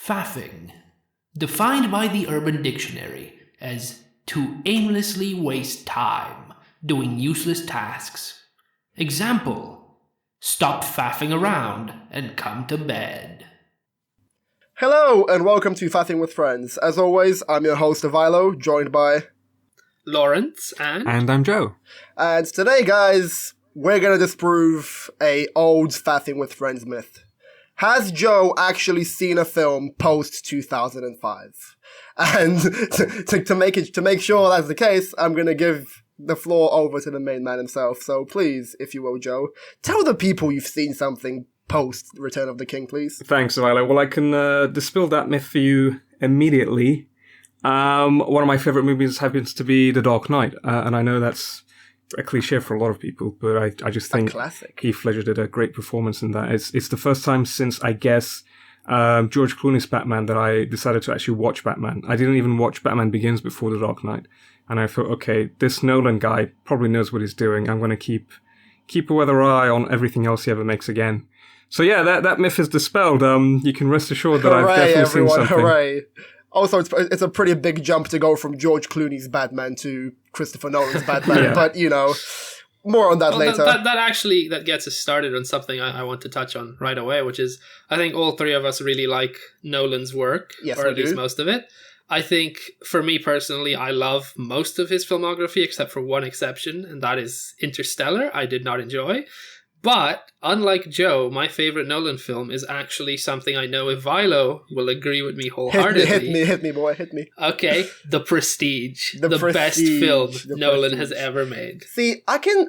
Faffing, defined by the Urban Dictionary as to aimlessly waste time doing useless tasks. Example, stop faffing around and come to bed. Hello, and welcome to Faffing with Friends. As always, I'm your host, Ivaylo, joined by... Lawrence, and I'm Joe. And today, guys, we're gonna disprove a old Faffing with Friends myth. Has Joe actually seen a film post-2005? And to make sure that's the case, I'm gonna give the floor over to the main man himself. So please, if you will, Joe, tell the people you've seen something post Return of the King, please. Thanks, Ivaylo. Well, I can dispel that myth for you immediately. One of my favourite movies happens to be The Dark Knight, and I know that's a cliche for a lot of people, but I just think Heath Ledger did a great performance in that. It's the first time since, I guess, George Clooney's Batman that I decided to actually watch Batman. I didn't even watch Batman Begins before The Dark Knight, and I thought, okay, this Nolan guy probably knows what he's doing. I'm going to keep a weather eye on everything else he ever makes again. So yeah, that myth is dispelled. You can rest assured that I've definitely seen something. Hooray! Also, it's a pretty big jump to go from George Clooney's Batman to Christopher Nolan's Batman, yeah. But, more on that later. That gets us started on something I want to touch on right away, which is, I think all three of us really like Nolan's work, yes, or at least most of it. I think, for me personally, I love most of his filmography, except for one exception, and that is Interstellar. I did not enjoy. But, unlike Joe, my favorite Nolan film is actually something I know Ivaylo will agree with me wholeheartedly. Hit me, boy, hit me. Okay, The Prestige. The best film Nolan has ever made. See, I can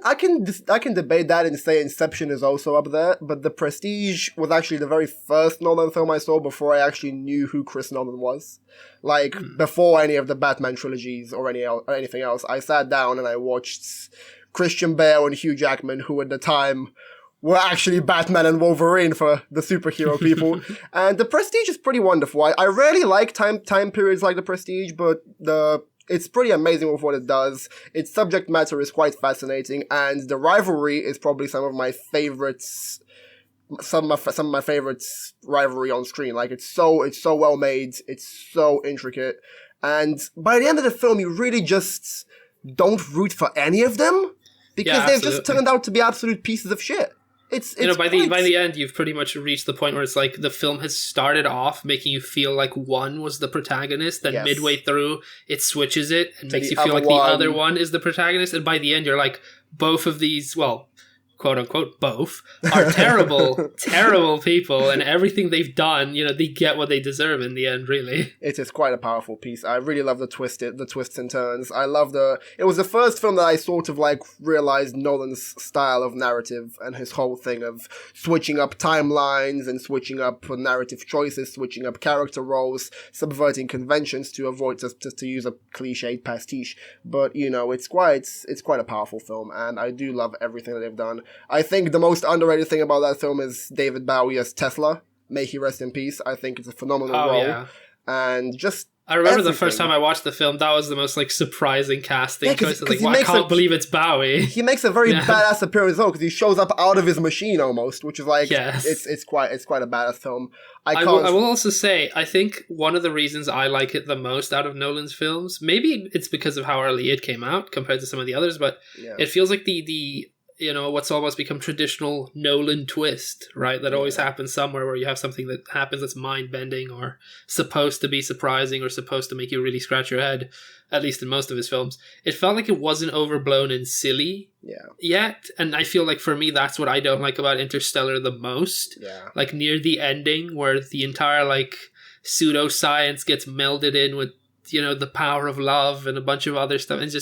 debate that and say Inception is also up there, but The Prestige was actually the very first Nolan film I saw before I actually knew who Chris Nolan was. Like, before any of the Batman trilogies or anything else, I sat down and I watched Christian Bale and Hugh Jackman, who at the time were actually Batman and Wolverine for the superhero people. And The Prestige is pretty wonderful. I rarely like time periods like The Prestige, but it's pretty amazing with what it does. Its subject matter is quite fascinating, and the rivalry is probably some of my favorites rivalry on screen. Like, it's so well made, it's so intricate, and by the end of the film, you really just don't root for any of them, because they've just turned out to be absolute pieces of shit. It's by the end, you've pretty much reached the point where it's like the film has started off making you feel like one was the protagonist, then midway through it switches it and makes you feel like the other one is the protagonist, and by the end you're like, both of these, well, quote unquote, both are terrible people, and everything they've done, they get what they deserve in the end, really. It is quite a powerful piece. I really love the twists and turns. It was the first film that I sort of realized Nolan's style of narrative and his whole thing of switching up timelines and switching up narrative choices, switching up character roles, subverting conventions to avoid just to use a cliched pastiche. But, it's quite a powerful film, and I do love everything that they've done. I think the most underrated thing about that film is David Bowie as Tesla. May he rest in peace. I think it's a phenomenal role. Yeah. And just I remember the first time I watched the film, that was the most surprising casting choice. I can't believe it's Bowie. He makes a very badass appearance though, because he shows up out of his machine almost, which is it's quite a badass film. I will also say, I think one of the reasons I like it the most out of Nolan's films, maybe it's because of how early it came out compared to some of the others, but it feels like the what's almost become traditional Nolan twist, right? That always happens somewhere where you have something that happens that's mind-bending or supposed to be surprising or supposed to make you really scratch your head, at least in most of his films. It felt like it wasn't overblown and silly yet, and I feel like for me that's what I don't like about Interstellar the most. Like near the ending where the entire pseudoscience gets melded in with the power of love and a bunch of other stuff, and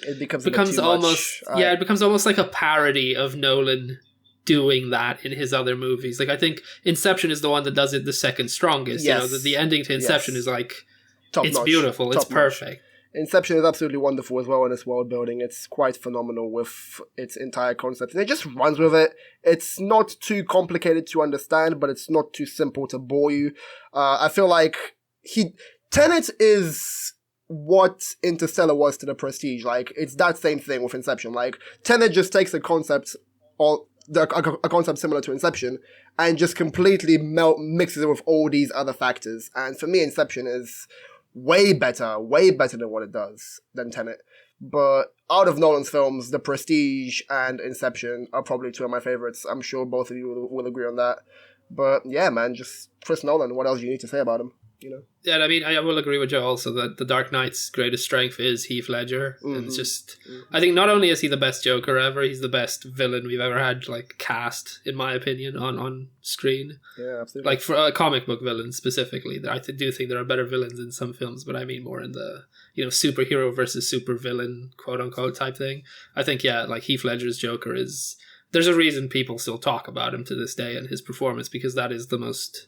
it becomes almost like a parody of Nolan doing that in his other movies. I think Inception is the one that does it the second strongest. The ending to Inception is it's beautiful, it's perfect. Inception is absolutely wonderful as well in its world building. It's quite phenomenal with its entire concept, and it just runs with it. It's not too complicated to understand, but it's not too simple to bore you. I feel like Tenet is what Interstellar was to The Prestige. It's that same thing with Inception. Tenet just takes a concept a concept similar to Inception, and just completely mixes it with all these other factors. And for me, Inception is way better than what it does than Tenet. But out of Nolan's films, The Prestige and Inception are probably two of my favorites. I'm sure both of you will agree on that. But yeah, man, just Chris Nolan. What else do you need to say about him? You know? Yeah, I mean, I will agree with Joe also that The Dark Knight's greatest strength is Heath Ledger. And it's just, I think not only is he the best Joker ever, he's the best villain we've ever had, like, cast, in my opinion, on screen. Yeah, absolutely. Like, for comic book villains specifically, I do think there are better villains in some films, but I mean more in the, superhero versus super villain, quote-unquote, type thing. I think, yeah, like, Heath Ledger's Joker is... There's a reason people still talk about him to this day and his performance, because that is the most...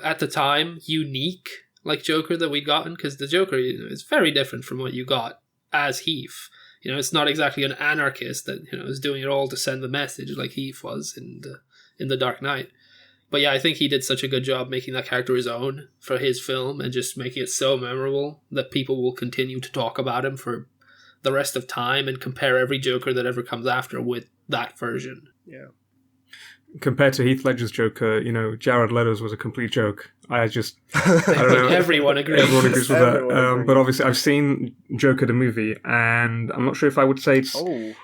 at the time, unique, like, Joker that we'd gotten, because the Joker is very different from what you got as Heath. It's not exactly an anarchist that, is doing it all to send the message like Heath was in The Dark Knight. But yeah, I think he did such a good job making that character his own for his film and just making it so memorable that people will continue to talk about him for the rest of time and compare every Joker that ever comes after with that version. Yeah. Compared to Heath Ledger's Joker, Jared Leto's was a complete joke. I don't know. Everyone agrees. Everyone agrees with that. But obviously, I've seen Joker the movie, and I'm not sure if I would say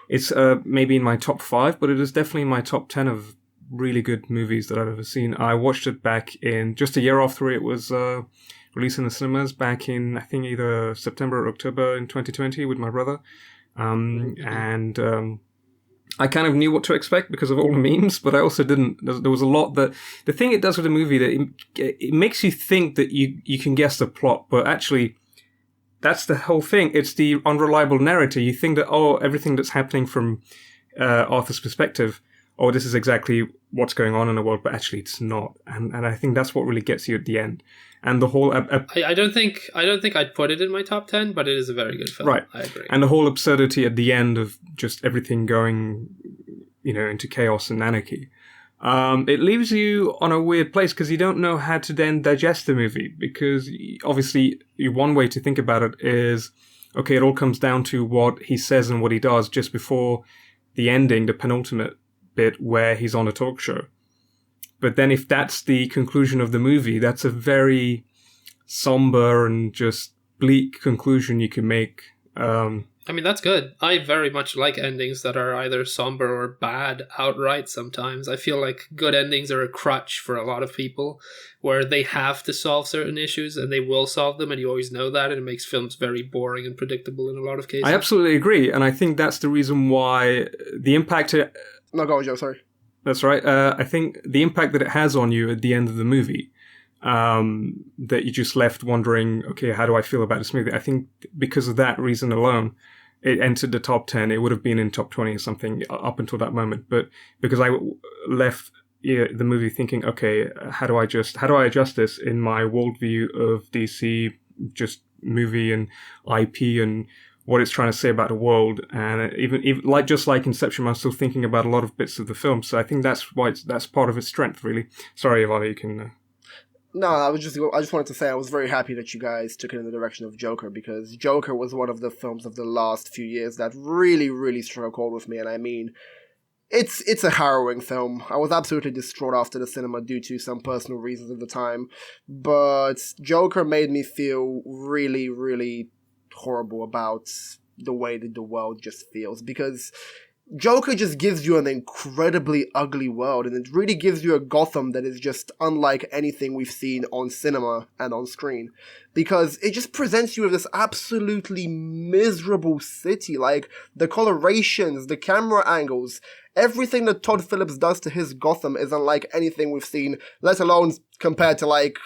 it's maybe in my top 5, but it is definitely in my top 10 of really good movies that I've ever seen. I watched it back in just a year after it was released in the cinemas, back in, I think, either September or October in 2020 with my brother. I kind of knew what to expect because of all the memes, but I also didn't. There was a lot that... The thing it does with the movie, that it makes you think that you can guess the plot, but actually, that's the whole thing. It's the unreliable narrator. You think that, everything that's happening from Arthur's perspective, this is exactly what's going on in the world, but actually it's not. And I think that's what really gets you at the end. And the whole... I don't think I'd put it in my top 10, but it is a very good film. Right. I agree. And the whole absurdity at the end of just everything going, into chaos and anarchy. It leaves you on a weird place because you don't know how to then digest the movie, because obviously one way to think about it is, okay, it all comes down to what he says and what he does just before the ending, the penultimate bit where he's on a talk show. But then if that's the conclusion of the movie, that's a very somber and just bleak conclusion you can make. I mean, that's good. I very much like endings that are either somber or bad outright sometimes. I feel like good endings are a crutch for a lot of people, where they have to solve certain issues and they will solve them, and you always know that, and it makes films very boring and predictable in a lot of cases. I absolutely agree, and I think that's the reason why the impact... No, go on, Joe, sorry. That's right. I think the impact that it has on you at the end of the movie, that you just left wondering, okay, how do I feel about this movie? I think because of that reason alone, it entered the top 10. It would have been in top 20 or something up until that moment. But because I left the movie thinking, okay, how do I adjust this in my worldview of DC, just movie and IP and what it's trying to say about the world, and even like Inception, I'm still thinking about a lot of bits of the film. So I think that's why that's part of its strength, really. Sorry, Ivaylo, you can. No, I just wanted to say I was very happy that you guys took it in the direction of Joker, because Joker was one of the films of the last few years that really, really struck a chord with me, and I mean, it's a harrowing film. I was absolutely distraught after the cinema due to some personal reasons at the time, but Joker made me feel really, really horrible about the way that the world just feels, because Joker just gives you an incredibly ugly world, and it really gives you a Gotham that is just unlike anything we've seen on cinema and on screen, because it just presents you with this absolutely miserable city. Like, the colorations, the camera angles, everything that Todd Phillips does to his Gotham is unlike anything we've seen, let alone compared to like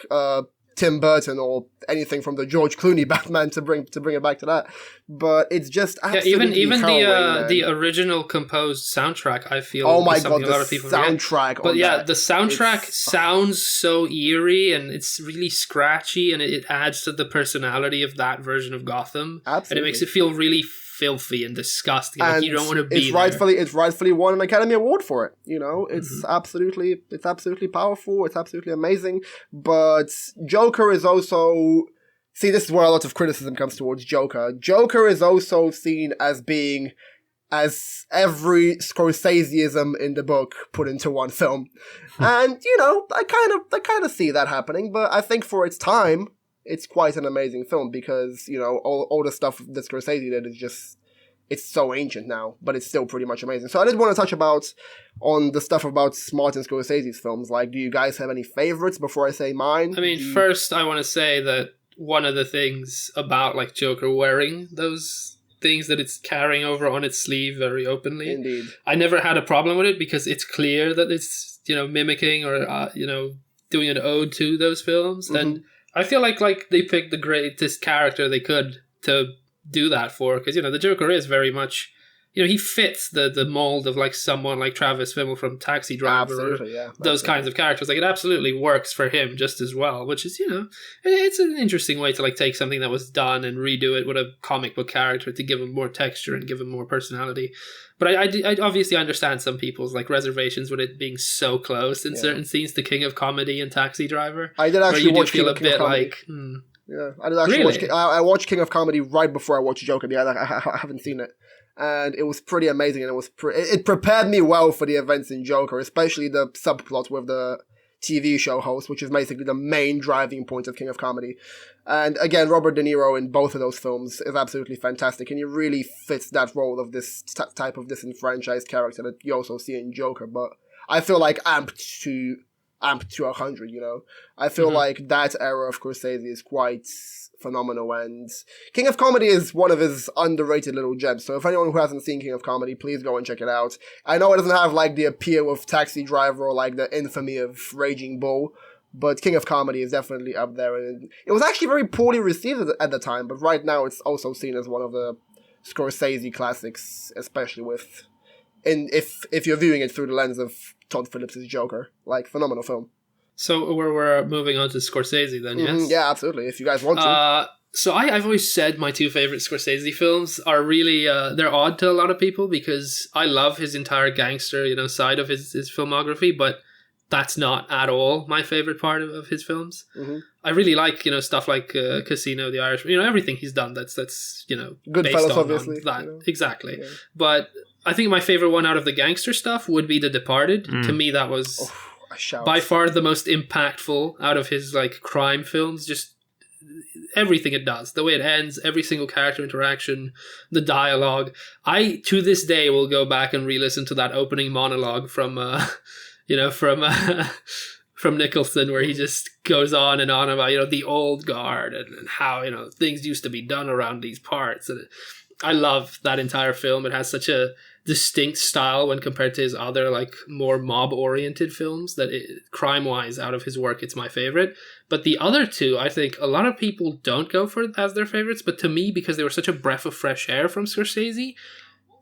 Tim Burton or anything from the George Clooney Batman, to bring it back to that. But it's just absolutely even harrowing, the original composed soundtrack, I feel. Oh my god, a lot of people soundtrack! But yeah, the soundtrack sounds so eerie, and it's really scratchy, and it adds to the personality of that version of Gotham. Absolutely. And it makes it feel really filthy and disgusting. And like you don't want to be it's rightfully won an Academy Award for it. It's absolutely powerful. It's absolutely amazing. But Joker is also... See, this is where a lot of criticism comes towards Joker. Joker is also seen as being as every Scorseseism in the book put into one film. And, I kind of see that happening, but I think for its time, it's quite an amazing film because, all the stuff that Scorsese did is just, it's so ancient now, but it's still pretty much amazing. So I did want to touch on the stuff about Martin Scorsese's films. Like, do you guys have any favorites before I say mine? I mean, first I want to say that one of the things about, like, Joker wearing those things that it's carrying over on its sleeve very openly. Indeed. I never had a problem with it because it's clear that it's, mimicking or, doing an ode to those films. Mm-hmm. And I feel like they picked the greatest character they could to do that for. Because, the Joker is very much, he fits the mold of, like, someone like Travis Fimmel from Taxi Driver. Absolutely, yeah. Those kinds of characters. Like, it absolutely works for him just as well, which is, it's an interesting way to, like, take something that was done and redo it with a comic book character to give him more texture and give him more personality. But I obviously understand some people's, like, reservations with it being so close in certain scenes to King of Comedy and Taxi Driver. I did actually watch King of Comedy. Like, yeah, I did actually watch. I watched King of Comedy right before I watched Joker. Yeah, I haven't seen it. And it was pretty amazing, and it prepared me well for the events in Joker, especially the subplot with the TV show host, which is basically the main driving point of King of Comedy. And again, Robert De Niro in both of those films is absolutely fantastic, and he really fits that role of this type of disenfranchised character that you also see in Joker. But I feel like amped to 100. I feel like that era of Scorsese is quite phenomenal, and King of Comedy is one of his underrated little gems. So if anyone who hasn't seen King of Comedy, please go and check it out. I know it doesn't have, like, the appeal of Taxi Driver or, like, the infamy of Raging Bull, but King of Comedy is definitely up there, and it was actually very poorly received at the time, but right now it's also seen as one of the Scorsese classics, especially if you're viewing it through the lens of Todd Phillips' Joker. Like, phenomenal film. So we're moving on to Scorsese then, yes? Yeah, absolutely, if you guys want to. So I've always said my two favorite Scorsese films are really, they're odd to a lot of people because I love his entire gangster, side of his filmography, but that's not at all my favorite part of his films. Mm-hmm. I really like, stuff like Casino, The Irishman, everything he's done that's Goodfellas, obviously. That. Exactly. Yeah. But I think my favorite one out of the gangster stuff would be The Departed. To me, that was by far the most impactful out of his, like, crime films. Just everything it does, the way it ends, every single character interaction, the dialogue. I, to this day, will go back and re-listen to that opening monologue from Nicholson, where he just goes on and on about, the old guard and how, things used to be done around these parts. And I love that entire film. It has such a distinct style when compared to his other, like, more mob-oriented films that crime-wise, out of his work, it's my favorite. But the other two, I think a lot of people don't go for as their favorites, but to me, because they were such a breath of fresh air from Scorsese,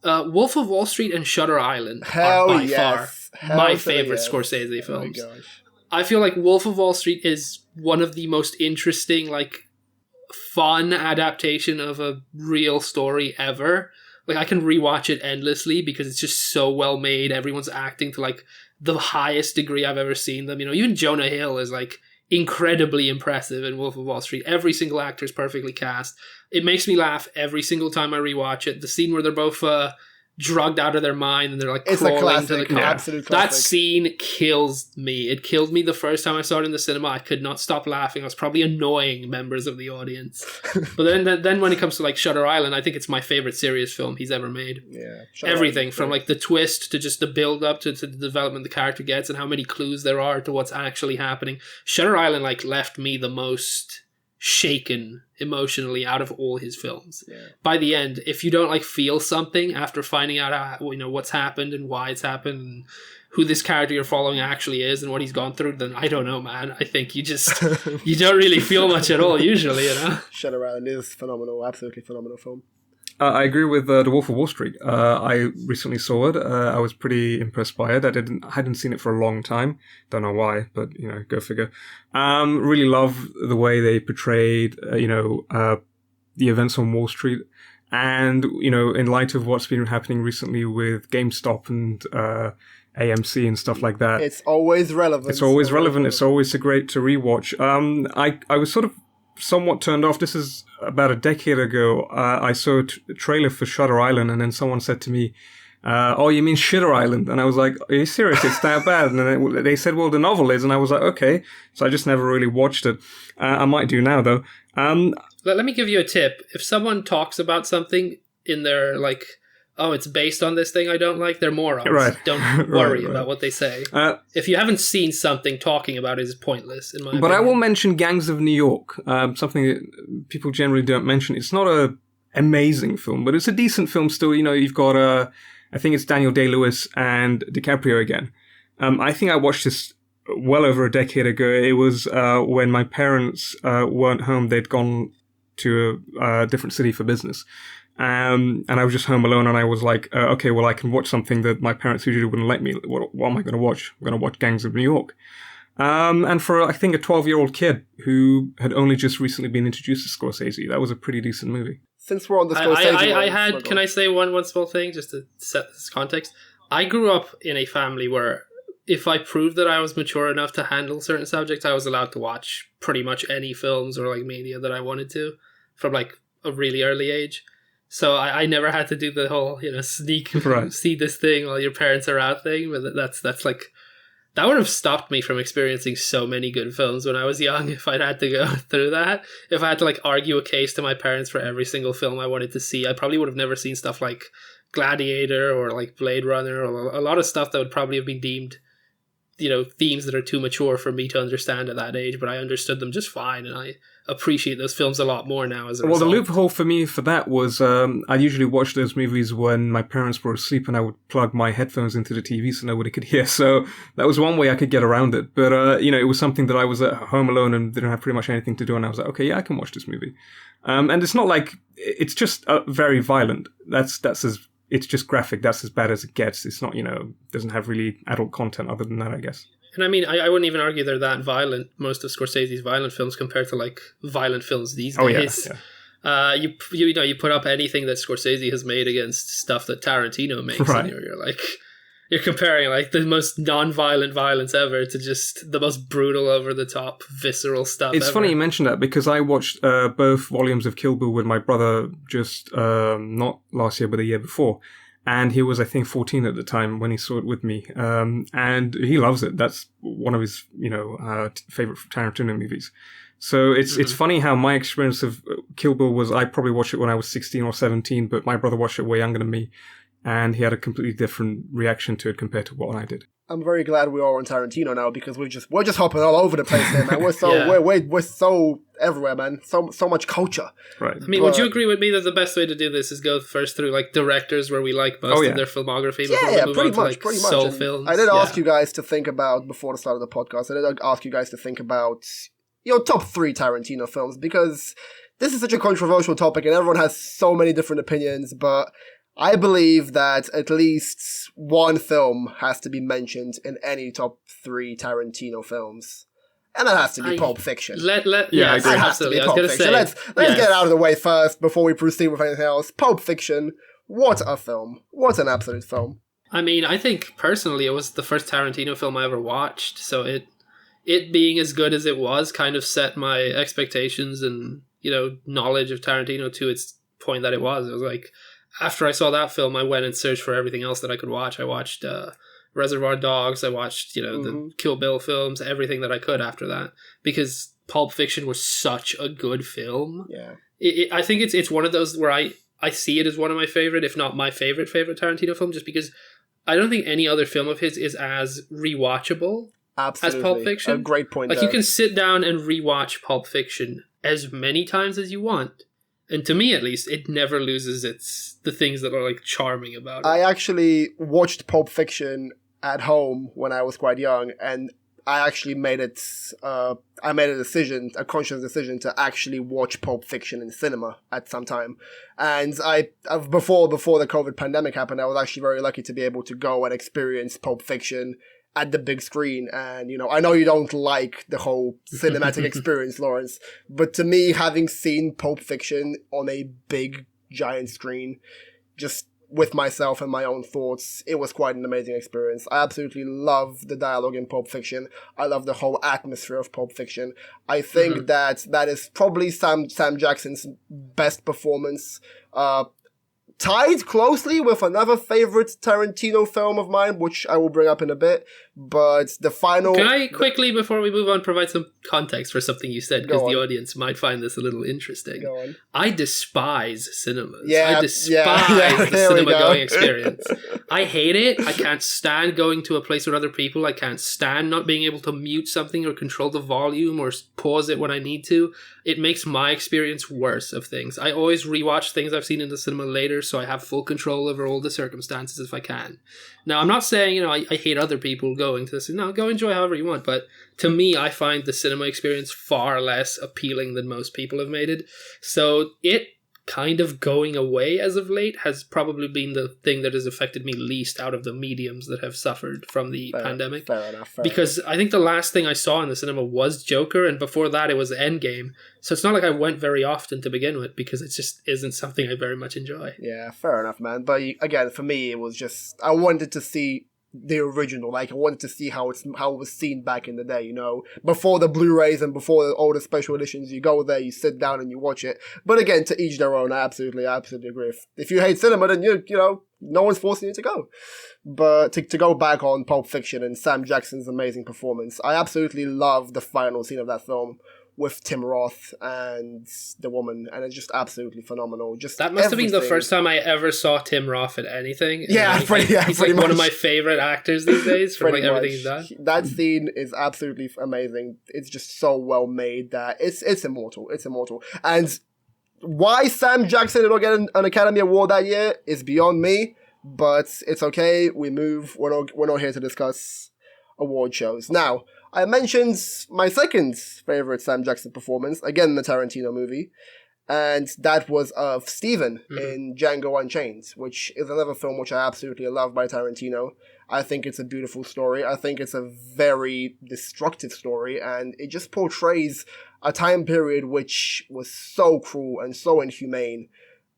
Wolf of Wall Street and Shutter Island are by far my favorite Scorsese films. Oh my gosh. I feel like Wolf of Wall Street is one of the most interesting, like, fun adaptation of a real story ever. Like, I can rewatch it endlessly because it's just so well made. Everyone's acting to, like, the highest degree I've ever seen them. Even Jonah Hill is, like, incredibly impressive in Wolf of Wall Street. Every single actor is perfectly cast. It makes me laugh every single time I rewatch it. The scene where they're both drugged out of their mind and they're, like, crawling to the car. Absolute classic. That scene kills me. It killed me the first time I saw it in the cinema. I could not stop laughing. I was probably annoying members of the audience. But then when it comes to, like, Shutter Island, I think it's my favorite serious film he's ever made. Yeah. Everything from, like, the twist to just the build up to the development the character gets and how many clues there are to what's actually happening. Shutter Island, like, left me the most shaken emotionally out of all his films. Yeah. By the end, if you don't, like, feel something after finding out how, what's happened and why it's happened and who this character you're following actually is and what he's gone through, then I don't know, man. I think you don't really feel much at all usually, Shutter Island is phenomenal, absolutely phenomenal film. I agree with The Wolf of Wall Street. I recently saw it. I was pretty impressed by it. I hadn't seen it for a long time. Don't know why, but, go figure. Really love the way they portrayed, the events on Wall Street. And, in light of what's been happening recently with GameStop and AMC and stuff like that. It's always relevant. It's always relevant. It's always great to rewatch. I was sort of somewhat turned off. This is about a decade ago. I saw a trailer for Shutter Island, and then someone said to me, "Oh, you mean Shitter Island?" And I was like, "Are you serious? It's that bad?" And then they said, "Well, the novel is," and I was like, "Okay." So I just never really watched it. I might do now, though. Let me give you a tip. If someone talks about something in their, like, oh, it's based on this thing I don't like, they're morons. Right. Don't worry about what they say. If you haven't seen something, talking about it is pointless, in my opinion. But I will mention Gangs of New York, something that people generally don't mention. It's not a amazing film, but it's a decent film still. You know, you've got, I think it's Daniel Day-Lewis and DiCaprio again. I think I watched this well over a decade ago. It was when my parents weren't home. They'd gone to a different city for business. And I was just home alone, and I was like, okay, well, I can watch something that my parents usually wouldn't let me. What am I going to watch? I'm going to watch Gangs of New York. And for, I think, a 12-year-old kid who had only just recently been introduced to Scorsese, that was a pretty decent movie. Since we're on the Scorsese can I say one small thing, just to set this context? I grew up in a family where if I proved that I was mature enough to handle certain subjects, I was allowed to watch pretty much any films or like media that I wanted to from like a really early age. So I never had to do the whole, sneak, see this thing while your parents are out thing. But that's like, that would have stopped me from experiencing so many good films when I was young if I'd had to go through that. If I had to like argue a case to my parents for every single film I wanted to see, I probably would have never seen stuff like Gladiator or like Blade Runner or a lot of stuff that would probably have been deemed, themes that are too mature for me to understand at that age, but I understood them just fine, and I appreciate those films a lot more now as a result. Well, the loophole for me for that was I usually watch those movies when my parents were asleep, and I would plug my headphones into the TV so nobody could hear. So that was one way I could get around it. But, it was something that I was at home alone and didn't have pretty much anything to do, and I was like, okay, yeah, I can watch this movie. And it's not like, it's just very violent. It's just graphic. That's as bad as it gets. It's not, doesn't have really adult content other than that, I guess. And I mean, I wouldn't even argue they're that violent, most of Scorsese's violent films, compared to like violent films these days. Yeah. You put up anything that Scorsese has made against stuff that Tarantino makes, and you're comparing like the most non-violent violence ever to just the most brutal, over-the-top, visceral stuff It's ever. funny you mention that, because I watched both volumes of Kill Bill with my brother just not last year, but the year before. And he was, I think, 14 at the time when he saw it with me. And he loves it. That's one of his, favorite Tarantino movies. So it's funny how my experience of Kill Bill was, I probably watched it when I was 16 or 17, but my brother watched it way younger than me. And he had a completely different reaction to it compared to what I did. I'm very glad we are on Tarantino now, because we're just hopping all over the place here, man. We're so we're so everywhere, man. So much culture. Right. I mean, would you agree with me that the best way to do this is go first through like directors where we like most of their filmography before we move on to like soul films? I did ask you guys to think about, before the start of the podcast, I did ask you guys to think about your top 3 Tarantino films, because this is such a controversial topic and everyone has so many different opinions, but I believe that at least one film has to be mentioned in any top 3 Tarantino films. And that has to be Pulp Fiction. I agree. Absolutely. I was going to say. Let's get it out of the way first before we proceed with anything else. Pulp Fiction, what a film. What an absolute film. I mean, I think personally it was the first Tarantino film I ever watched, so it being as good as it was kind of set my expectations and, knowledge of Tarantino to its point that it was. It was like, after I saw that film, I went and searched for everything else that I could watch. I watched Reservoir Dogs. I watched, the Kill Bill films, everything that I could after that. Because Pulp Fiction was such a good film. Yeah. I think it's one of those where I see it as one of my favorite, if not my favorite Tarantino film, just because I don't think any other film of his is as rewatchable as Pulp Fiction. A great point Like, there. you can sit down and rewatch Pulp Fiction as many times as you want. And to me, at least, it never loses the things that are like charming about it. I actually watched Pulp Fiction at home when I was quite young, and I actually made it. I made a conscious decision to actually watch Pulp Fiction in cinema at some time. And before the COVID pandemic happened, I was actually very lucky to be able to go and experience Pulp Fiction at the big screen. And, I know you don't like the whole cinematic experience, Lawrence, but to me, having seen Pulp Fiction on a big, giant screen just with myself and my own thoughts. It was quite an amazing experience. I absolutely love the dialogue in Pulp Fiction. I love the whole atmosphere of Pulp Fiction. I think that is probably Sam Jackson's best performance. Tied closely with another favorite Tarantino film of mine, which I will bring up in a bit. But the final... Can I quickly, before we move on, provide some context for something you said? Because the audience might find this a little interesting. Go on. I despise cinemas. Yeah, I despise the cinema-going experience. I hate it. I can't stand going to a place with other people. I can't stand not being able to mute something or control the volume or pause it when I need to. It makes my experience worse of things. I always rewatch things I've seen in the cinema later, so I have full control over all the circumstances if I can. Now, I'm not saying, I hate other people going to this. No, go enjoy however you want. But to me, I find the cinema experience far less appealing than most people have made it. So it kind of going away as of late has probably been the thing that has affected me least out of the mediums that have suffered from the pandemic. Fair enough. Because I think the last thing I saw in the cinema was Joker, and before that it was Endgame. So it's not like I went very often to begin with, because it just isn't something I very much enjoy. Yeah, fair enough, man. But again, for me, it was just, I wanted to see the original. Like, I wanted to see how it was seen back in the day, before the Blu-rays and before all the special editions. You go there, you sit down and you watch it. But again, to each their own. I absolutely agree. If you hate cinema, then no one's forcing you to go. But to go back on Pulp Fiction and Sam Jackson's amazing performance, I absolutely love the final scene of that film with Tim Roth and the woman, and it's just absolutely phenomenal. Just that must have been the first time I ever saw Tim Roth at anything. Yeah, he's pretty like much one of my favorite actors these days from like everything he's done. That scene is absolutely amazing. It's just so well made that it's immortal. It's immortal. And why Sam Jackson did not get an Academy Award that year is beyond me, but it's okay. We move. We're not here to discuss award shows now. I mentioned my second favorite Sam Jackson performance, again, the Tarantino movie, and that was of Steven in Django Unchained, which is another film which I absolutely love by Tarantino. I think it's a beautiful story. I think it's a very destructive story, and it just portrays a time period which was so cruel and so inhumane.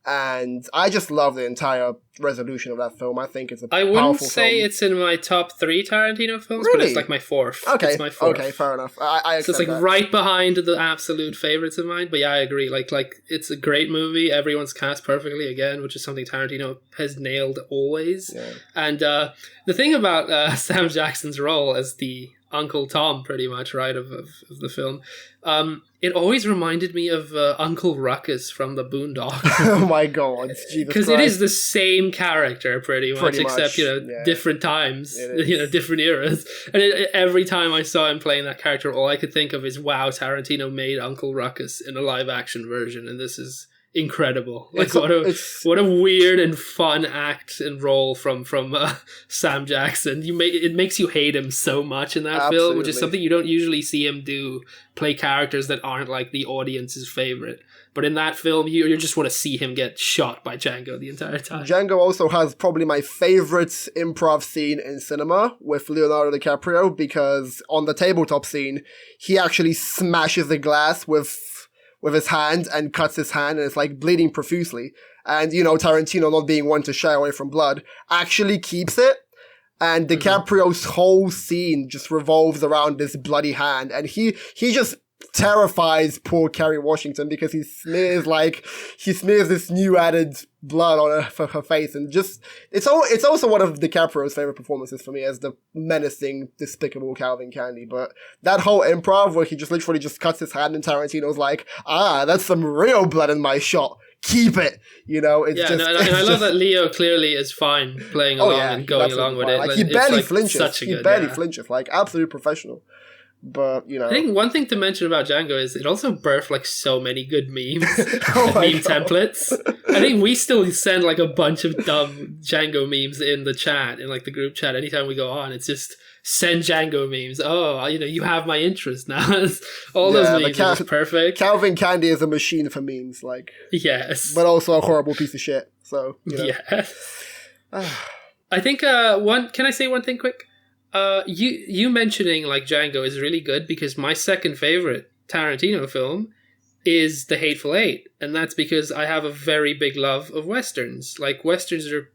And I just love the entire resolution of that film. I think it's a powerful film. I wouldn't say it's in my top 3 Tarantino films, really? But it's like my 4th. Okay, it's my 4th. Okay, fair enough. I so it's like that. Right behind the absolute favorites of mine. But yeah, I agree. Like it's a great movie. Everyone's cast perfectly again, which is something Tarantino has nailed always. Yeah. And the thing about Sam Jackson's role as the Uncle Tom, pretty much, right, of the film, it always reminded me of Uncle Ruckus from the Boondocks. Oh my god, because it is the same character pretty much, except different times, different eras. And every time I saw him playing that character, all I could think of is, wow, Tarantino made Uncle Ruckus in a live action version, and this is incredible. Like what a weird and fun act and role from Sam Jackson. It makes you hate him so much in that film, which is something you don't usually see him do, play characters that aren't like the audience's favorite. But in that film, you just want to see him get shot by Django the entire time. Django also has probably my favorite improv scene in cinema with Leonardo DiCaprio, because on the tabletop scene, he actually smashes the glass with his hand and cuts his hand, and it's like bleeding profusely. And, Tarantino, not being one to shy away from blood, actually keeps it. And DiCaprio's whole scene just revolves around this bloody hand. And he just terrifies poor Kerry Washington, because he smears this new added blood on her face, and just it's also one of DiCaprio's favorite performances for me, as the menacing, despicable Calvin Candy. But that whole improv where he just literally just cuts his hand, and Tarantino's like, that's some real blood in my shot. Keep it, It's and I love that Leo clearly is fine playing along and going along with it. Like, he barely flinches. He barely flinches, like absolute professional. But, I think one thing to mention about Django is it also birthed like so many good memes and meme templates. I think we still send like a bunch of dumb Django memes in the chat, in like the group chat. Anytime we go on, it's just send Django memes. Oh, you have my interest now. All those memes are just perfect. Calvin Candy is a machine for memes, like. Yes. But also a horrible piece of shit. So, Yes. I think can I say one thing quick? You mentioning like Django is really good, because my second favorite Tarantino film is The Hateful Eight, and that's because I have a very big love of westerns. Like, westerns are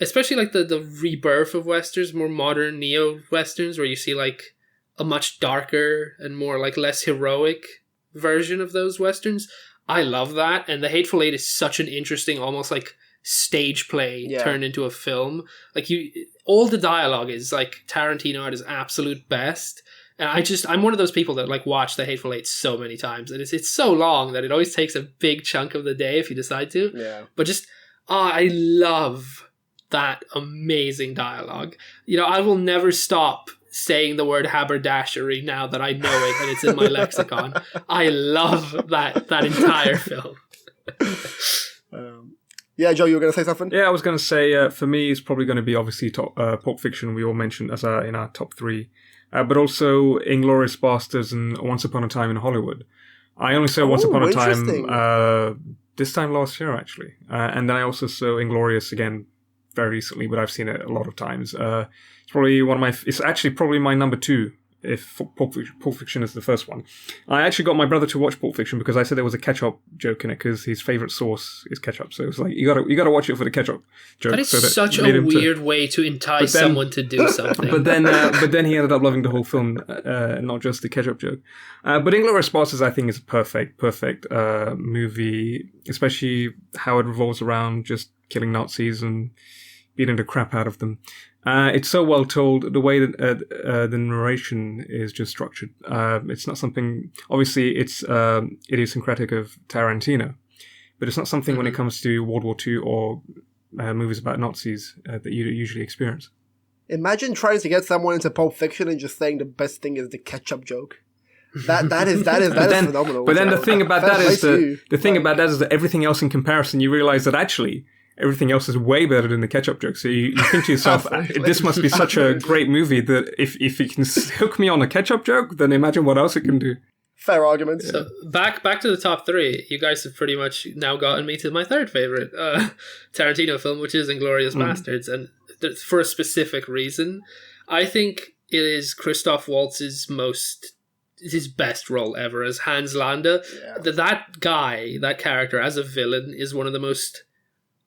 especially like the rebirth of westerns, more modern neo westerns, where you see like a much darker and more like less heroic version of those westerns. I love that, and the Hateful Eight is such an interesting, almost like stage play turned into a film. Like all the dialogue is like Tarantino at his absolute best. And I'm one of those people that like watch the Hateful Eight so many times, and it's so long that it always takes a big chunk of the day if you decide to. Yeah. But just I love that amazing dialogue. You know, I will never stop saying the word haberdashery now that I know it and it's in my lexicon. I love that entire film. Yeah, Joe, you were going to say something? Yeah, I was going to say, for me, it's probably going to be obviously Pulp Fiction, we all mentioned as in our top three, but also Inglourious Basterds and Once Upon a Time in Hollywood. I only saw Once Upon a Time this time last year, actually. And then I also saw Inglourious again very recently, but I've seen it a lot of times. It's probably it's actually probably my number two, if Pulp Fiction is the first one. I actually got my brother to watch Pulp Fiction because I said there was a ketchup joke in it because his favorite sauce is ketchup. So it was like, you gotta watch it for the ketchup joke. That is such a weird way to entice someone to do something. But then he ended up loving the whole film, not just the ketchup joke. But Inglourious Basterds, I think, is a perfect movie, especially how it revolves around just killing Nazis and beating the crap out of them. It's so well told. The way that the narration is just structured. It's not something. Obviously, it's idiosyncratic of Tarantino, but it's not something when it comes to World War II or movies about Nazis that you usually experience. Imagine trying to get someone into Pulp Fiction and just saying the best thing is the ketchup joke. That is phenomenal. But then the thing about that is that everything else in comparison, you realize that actually everything else is way better than the ketchup joke. So you think to yourself, this must be such a great movie that if it can hook me on a ketchup joke, then imagine what else it can do. Fair argument. So back to the top three. You guys have pretty much now gotten me to my third favorite Tarantino film, which is Inglourious Basterds, and for a specific reason. I think it is Christoph Waltz's his best role ever as Hans Landa. Yeah. That character as a villain is one of the most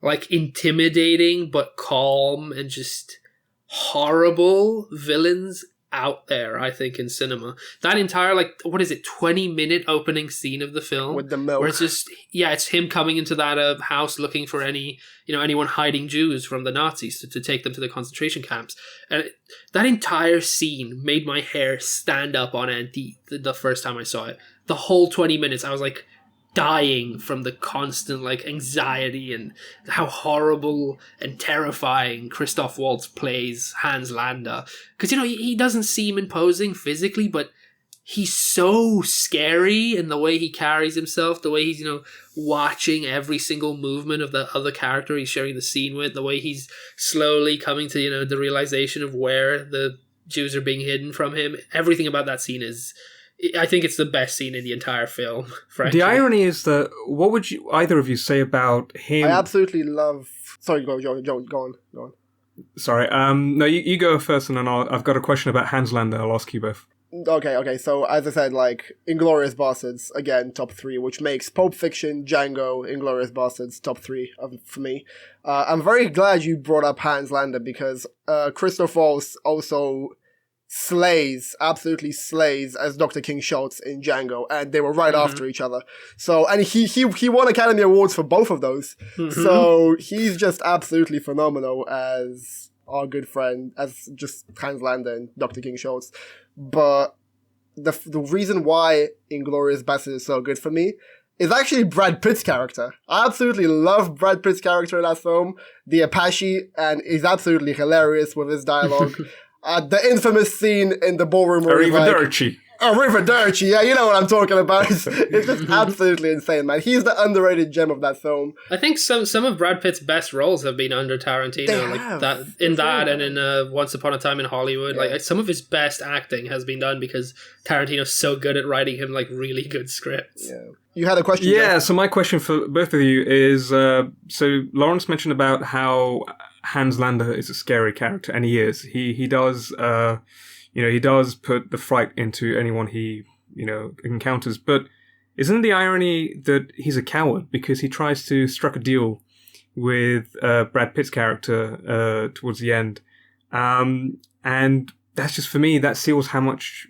like intimidating but calm and just horrible villains out there, I think, in cinema. That entire 20-minute opening scene of the film with the milk, where it's just it's him coming into that house looking for anyone hiding Jews from the Nazis to take them to the concentration camps, and that entire scene made my hair stand up on end the first time I saw it. The whole 20 minutes I was like dying from the constant anxiety and how horrible and terrifying Christoph Waltz plays Hans Landa. Because he doesn't seem imposing physically, but he's so scary in the way he carries himself, the way he's watching every single movement of the other character he's sharing the scene with, the way he's slowly coming to the realization of where the Jews are being hidden from him. Everything about that scene I think it's the best scene in the entire film, frankly. The irony is that, what would either of you say about him? I absolutely love... Sorry, go on. Sorry, no, you go first, and then I've got a question about Hans Landa. I'll ask you both. Okay, so as I said, Inglourious Basterds, again, top three, which makes Pulp Fiction, Django, Inglourious Basterds top three for me. I'm very glad you brought up Hans Landa, because Christoph Waltz also absolutely slays as Dr. King Schultz in Django, and they were right after each other. So, and he won Academy Awards for both of those. Mm-hmm. So he's just absolutely phenomenal as our good friend, as just Hans Landa and Dr. King Schultz. But the reason why Inglourious Basterds is so good for me is actually Brad Pitt's character. I absolutely love Brad Pitt's character in that film, the Apache, and he's absolutely hilarious with his dialogue. The infamous scene in the ballroom where Arrivederci, yeah, you know what I'm talking about. It's just absolutely insane, man. He's the underrated gem of that film. I think some of Brad Pitt's best roles have been under Tarantino, and in Once Upon a Time in Hollywood. Yeah. Some of his best acting has been done because Tarantino's so good at writing him really good scripts. Yeah. You had a question? Yeah, Joe? So my question for both of you is, so Lawrence mentioned about how Hans Landa is a scary character, and he is. He does, he does put the fright into anyone he, encounters. But isn't the irony that he's a coward because he tries to strike a deal with Brad Pitt's character towards the end. And that's just, for me, that seals how much,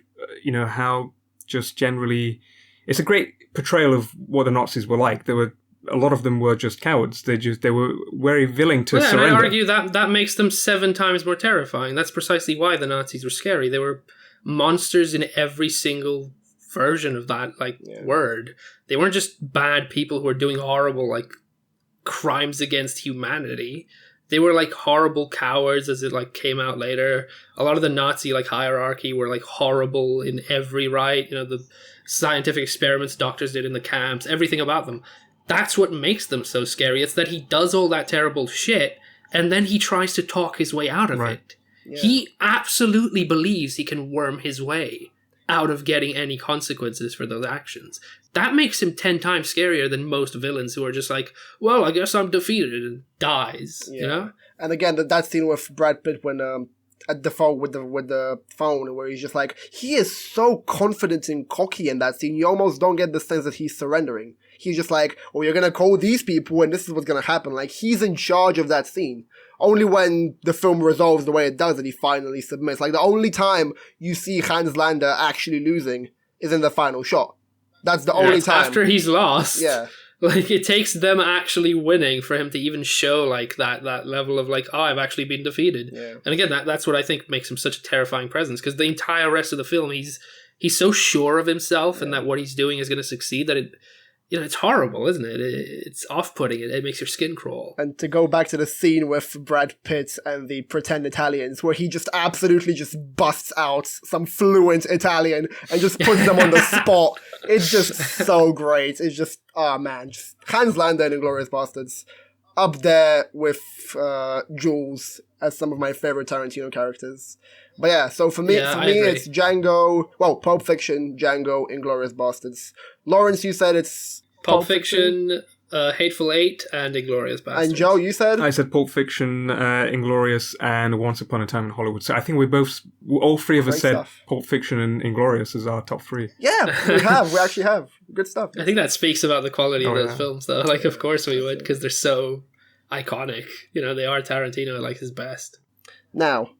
how just generally... It's a great portrayal of what the Nazis were like. A lot of them were just cowards. They were very willing to surrender. And I argue that makes them 7 times more terrifying. That's precisely why the Nazis were scary. They were monsters in every single version of that word. They weren't just bad people who were doing horrible crimes against humanity. They were horrible cowards, as it came out later. A lot of the Nazi hierarchy were horrible in every right. The scientific experiments doctors did in the camps, everything about them. That's what makes them so scary. It's that he does all that terrible shit and then he tries to talk his way out of it. Yeah. He absolutely believes he can worm his way out of getting any consequences for those actions. That makes him 10 times scarier than most villains who are just well, I guess I'm defeated, and dies, And again, that scene with Brad Pitt when at the phone with the phone, where he's just he is so confident and cocky in that scene, you almost don't get the sense that he's surrendering. He's just well, you're gonna call these people and this is what's gonna happen. He's in charge of that scene. Only when the film resolves the way it does that he finally submits. The only time you see Hans Lander actually losing is in the final shot. That's the only time. After he's lost. Yeah. It takes them actually winning for him to even show that level of I've actually been defeated. Yeah. And again, that's what I think makes him such a terrifying presence, because the entire rest of the film he's so sure of himself and that what he's doing is going to succeed that it's horrible, isn't it? It's off-putting. It makes your skin crawl. And to go back to the scene with Brad Pitt and the pretend Italians, where he just absolutely just busts out some fluent Italian and just puts them on the spot. It's just so great. It's just, oh man, just Hans Lander and Inglourious Basterds. Up there with Jules as some of my favorite Tarantino characters. But yeah, so for me, it's Django, Pulp Fiction, Django, Inglourious Basterds. Lawrence, you said it's Pulp Fiction, Hateful Eight, and Inglorious Bastards. And Joe, you said? I said Pulp Fiction, Inglorious, and Once Upon a Time in Hollywood. So I think all three of us said Pulp Fiction and Inglorious as our top 3. Yeah, we actually have. Good stuff. I think that speaks about the quality of those films, though. Of course we would, because they're so iconic. They are Tarantino his best. Now,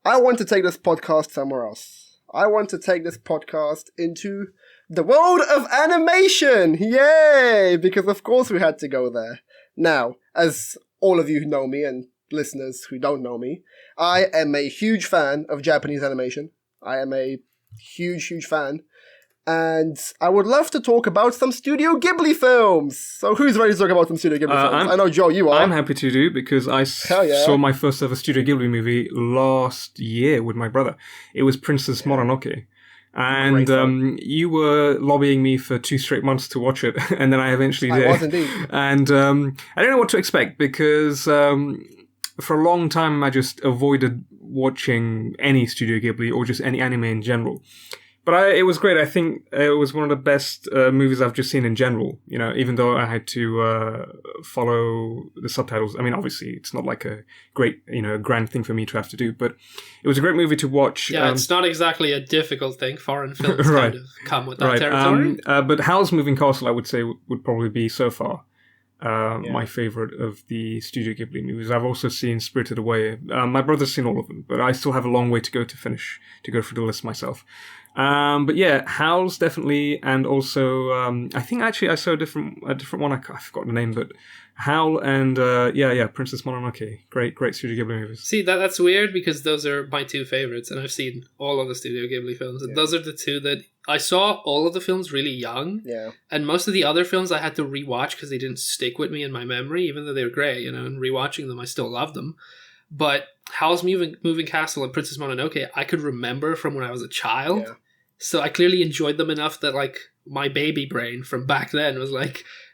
I want to take this podcast somewhere else. I want to take this podcast into the world of animation! Yay! Because of course we had to go there. Now, as all of you who know me and listeners who don't know me, I am a huge fan of Japanese animation. I am a huge, huge fan. And I would love to talk about some Studio Ghibli films. So who's ready to talk about some Studio Ghibli films? I know, Joe, you are. I'm happy to do, because I saw my first ever Studio Ghibli movie last year with my brother. It was Princess Mononoke. And you were lobbying me for 2 straight months to watch it, and then I eventually did. I was indeed. And I don't know what to expect, because for a long time I just avoided watching any Studio Ghibli or just any anime in general. But it was great. I think it was one of the best movies I've just seen in general, even though I had to follow the subtitles. I mean, obviously, it's not a great, grand thing for me to have to do, but it was a great movie to watch. Yeah, it's not exactly a difficult thing. Foreign films kind of come with that territory. But Howl's Moving Castle, I would say, would probably be so far my favorite of the Studio Ghibli movies. I've also seen Spirited Away. My brother's seen all of them, but I still have a long way to go to go through the list myself. But yeah, Howl's definitely, and also I think actually I saw a different one. I forgot the name, but Howl and Princess Mononoke, great Studio Ghibli movies. See, that's weird, because those are my 2 favorites, and I've seen all of the Studio Ghibli films, and those are the 2 that I saw all of the films really young. Yeah, and most of the other films I had to rewatch because they didn't stick with me in my memory, even though they were great. And rewatching them, I still love them. But Howl's Moving Castle and Princess Mononoke, I could remember from when I was a child. Yeah. So I clearly enjoyed them enough that my baby brain from back then was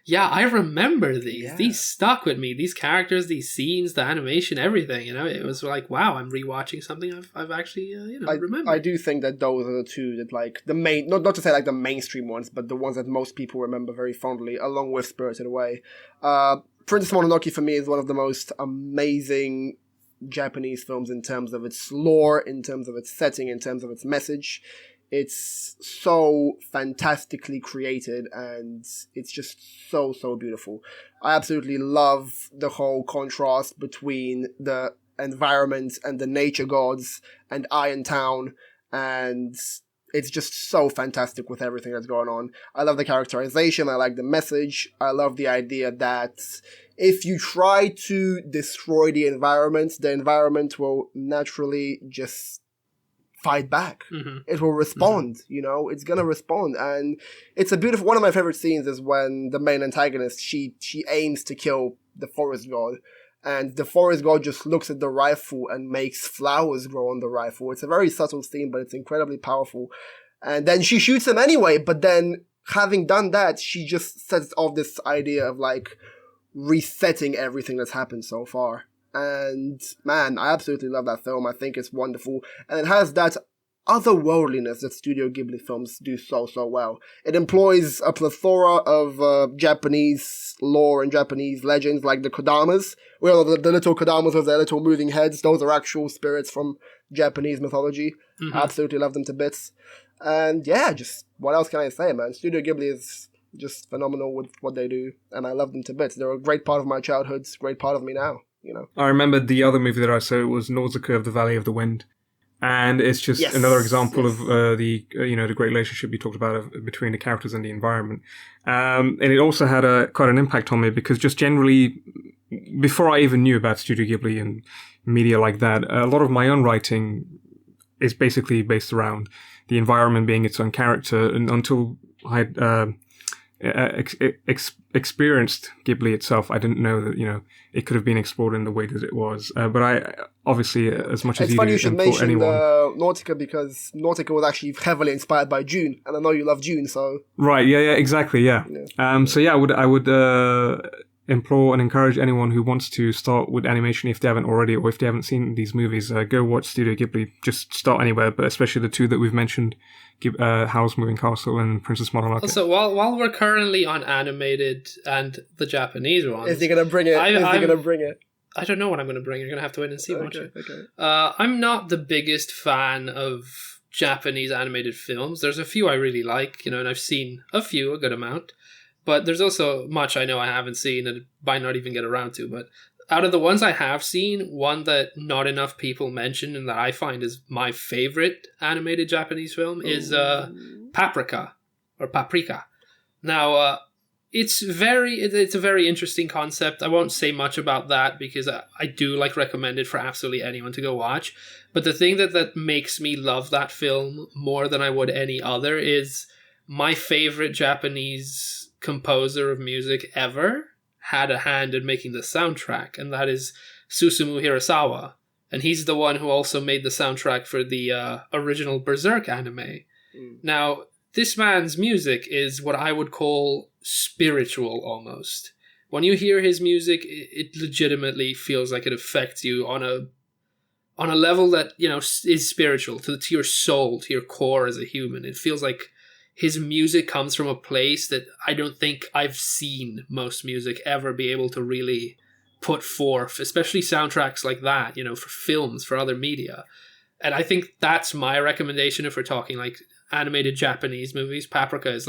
yeah, I remember these. Yeah. These stuck with me. These characters, these scenes, the animation, everything. It was wow, I'm rewatching something I've actually remembered. I do think that those are the 2 that the main, not to say the mainstream ones, but the ones that most people remember very fondly, along with Spirited Away. Princess Mononoke for me is one of the most amazing Japanese films in terms of its lore, in terms of its setting, in terms of its message. It's so fantastically created, and it's just so, so beautiful. I absolutely love the whole contrast between the environment and the nature gods and Iron Town, and it's just so fantastic with everything that's going on. I love the characterization, I like the message, I love the idea that if you try to destroy the environment will naturally just fight back. Mm-hmm. It will respond, it's gonna respond. And it's a beautiful, one of my favorite scenes is when the main antagonist, she aims to kill the forest god, and the forest god just looks at the rifle and makes flowers grow on the rifle. It's a very subtle scene, but it's incredibly powerful. And then she shoots him anyway, but then having done that, she just sets off this idea of like resetting everything that's happened so far. And man, I absolutely love that film. I think it's wonderful. And it has that otherworldliness that Studio Ghibli films do so, so well. It employs a plethora of Japanese lore and Japanese legends, like the Kodamas. We all know the little Kodamas with their little moving heads. Those are actual spirits from Japanese mythology. I absolutely love them to bits. And yeah, just what else can I say, man? Studio Ghibli is just phenomenal with what they do, and I love them to bits. They're a great part of my childhood, great part of me now, I remember the other movie that I saw was Nausicaa of the Valley of the Wind. And it's just another example of the great relationship you talked about between the characters and the environment. And it also had quite an impact on me because just generally, before I even knew about Studio Ghibli and media like that, a lot of my own writing is basically based around the environment being its own character. And until I experienced Ghibli itself, I didn't know that, it could have been explored in the way that it was. But I, obviously, as much as it's funny you should mention anyone... Nautica, because Nautica was actually heavily inspired by Dune, and I know you love Dune, so... Right, yeah, exactly, yeah. So yeah, I would implore and encourage anyone who wants to start with animation, if they haven't already, or if they haven't seen these movies, go watch Studio Ghibli. Just start anywhere, but especially the two that we've mentioned, Howl's Moving Castle and Princess Mononoke. Also, while we're currently on animated and the Japanese ones... Is he going to bring it? I don't know what I'm going to bring. You're going to have to wait and see, won't you? Okay. I'm not the biggest fan of Japanese animated films. There's a few I really like, and I've seen a good amount. But there's also much I know I haven't seen and might not even get around to. But out of the ones I have seen, one that not enough people mention and that I find is my favorite animated Japanese film is Paprika. Now, it's a very interesting concept. I won't say much about that because I do recommend it for absolutely anyone to go watch. But the thing that makes me love that film more than I would any other is my favorite Japanese composer of music ever had a hand in making the soundtrack, and that is Susumu Hirasawa. And he's the one who also made the soundtrack for the original Berserk anime. Now, this man's music is what I would call spiritual almost. When you hear his music, it legitimately feels like it affects you on a level that, is spiritual, to your soul, to your core as a human. It feels like his music comes from a place that I don't think I've seen most music ever be able to really put forth, especially soundtracks like that, for films, for other media. And I think that's my recommendation if we're talking animated Japanese movies. Paprika is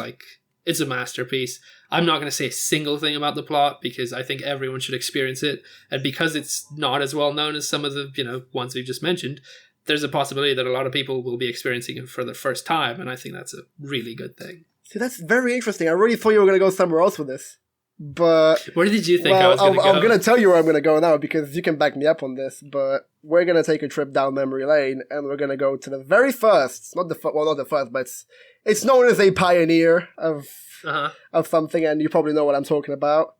it's a masterpiece. I'm not going to say a single thing about the plot because I think everyone should experience it. And because it's not as well known as some of the, ones we've just mentioned, there's a possibility that a lot of people will be experiencing it for the first time, and I think that's a really good thing. See, that's very interesting. I really thought you were going to go somewhere else with this. But where did you think I was going to go? I'm going to tell you where I'm going to go now because you can back me up on this, but we're going to take a trip down memory lane, and we're going to go to the very first, not the first, but it's known as a pioneer of something, and you probably know what I'm talking about.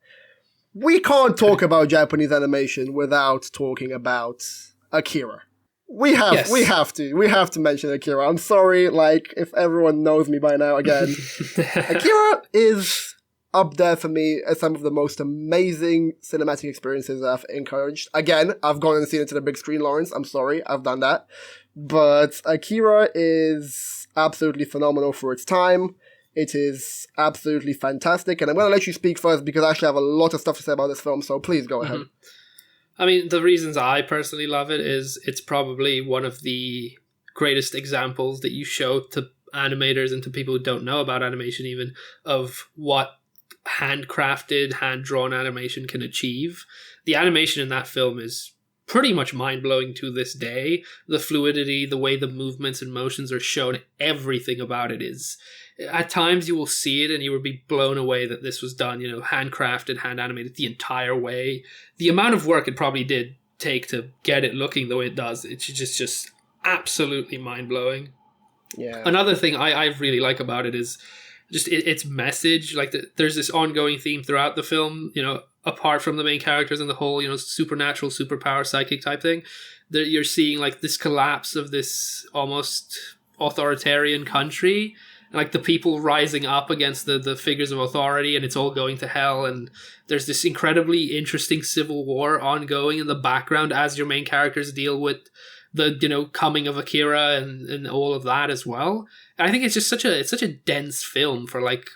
We can't talk about Japanese animation without talking about Akira. We have to mention Akira. I'm sorry, if everyone knows me by now again. Akira is up there for me as some of the most amazing cinematic experiences I've encouraged. Again, I've gone and seen it to the big screen, Lawrence. I'm sorry, I've done that. But Akira is absolutely phenomenal for its time. It is absolutely fantastic. And I'm going to let you speak first because I actually have a lot of stuff to say about this film, so please go ahead. I mean, the reasons I personally love it is it's probably one of the greatest examples that you show to animators and to people who don't know about animation even, of what handcrafted, hand-drawn animation can achieve. The animation in that film is pretty much mind-blowing to this day. The fluidity, the way the movements and motions are shown, everything about it is... At times you will see it and you will be blown away that this was done, handcrafted, hand-animated the entire way. The amount of work it probably did take to get it looking the way it does, it's just absolutely mind-blowing. Yeah. Another thing I really like about it is just its message. Like there's this ongoing theme throughout the film, apart from the main characters and the whole, supernatural, superpower, psychic type thing, that you're seeing like this collapse of this almost authoritarian country, and like the people rising up against the figures of authority, and it's all going to hell. And there's this incredibly interesting civil war ongoing in the background as your main characters deal with the coming of Akira and all of that as well. And I think it's just such a dense film for like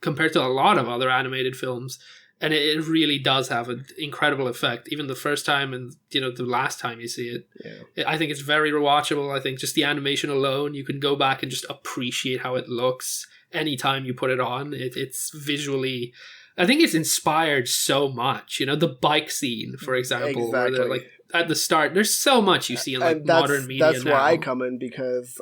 compared to a lot of other animated films. And it really does have an incredible effect, even the first time and, the last time you see it. Yeah. I think it's very rewatchable. I think just the animation alone, you can go back and just appreciate how it looks anytime you put it on. It's visually... I think it's inspired so much. The bike scene, for example, Exactly. where they're like... At the start, there's so much you see in like modern media. That's now. where I come in, because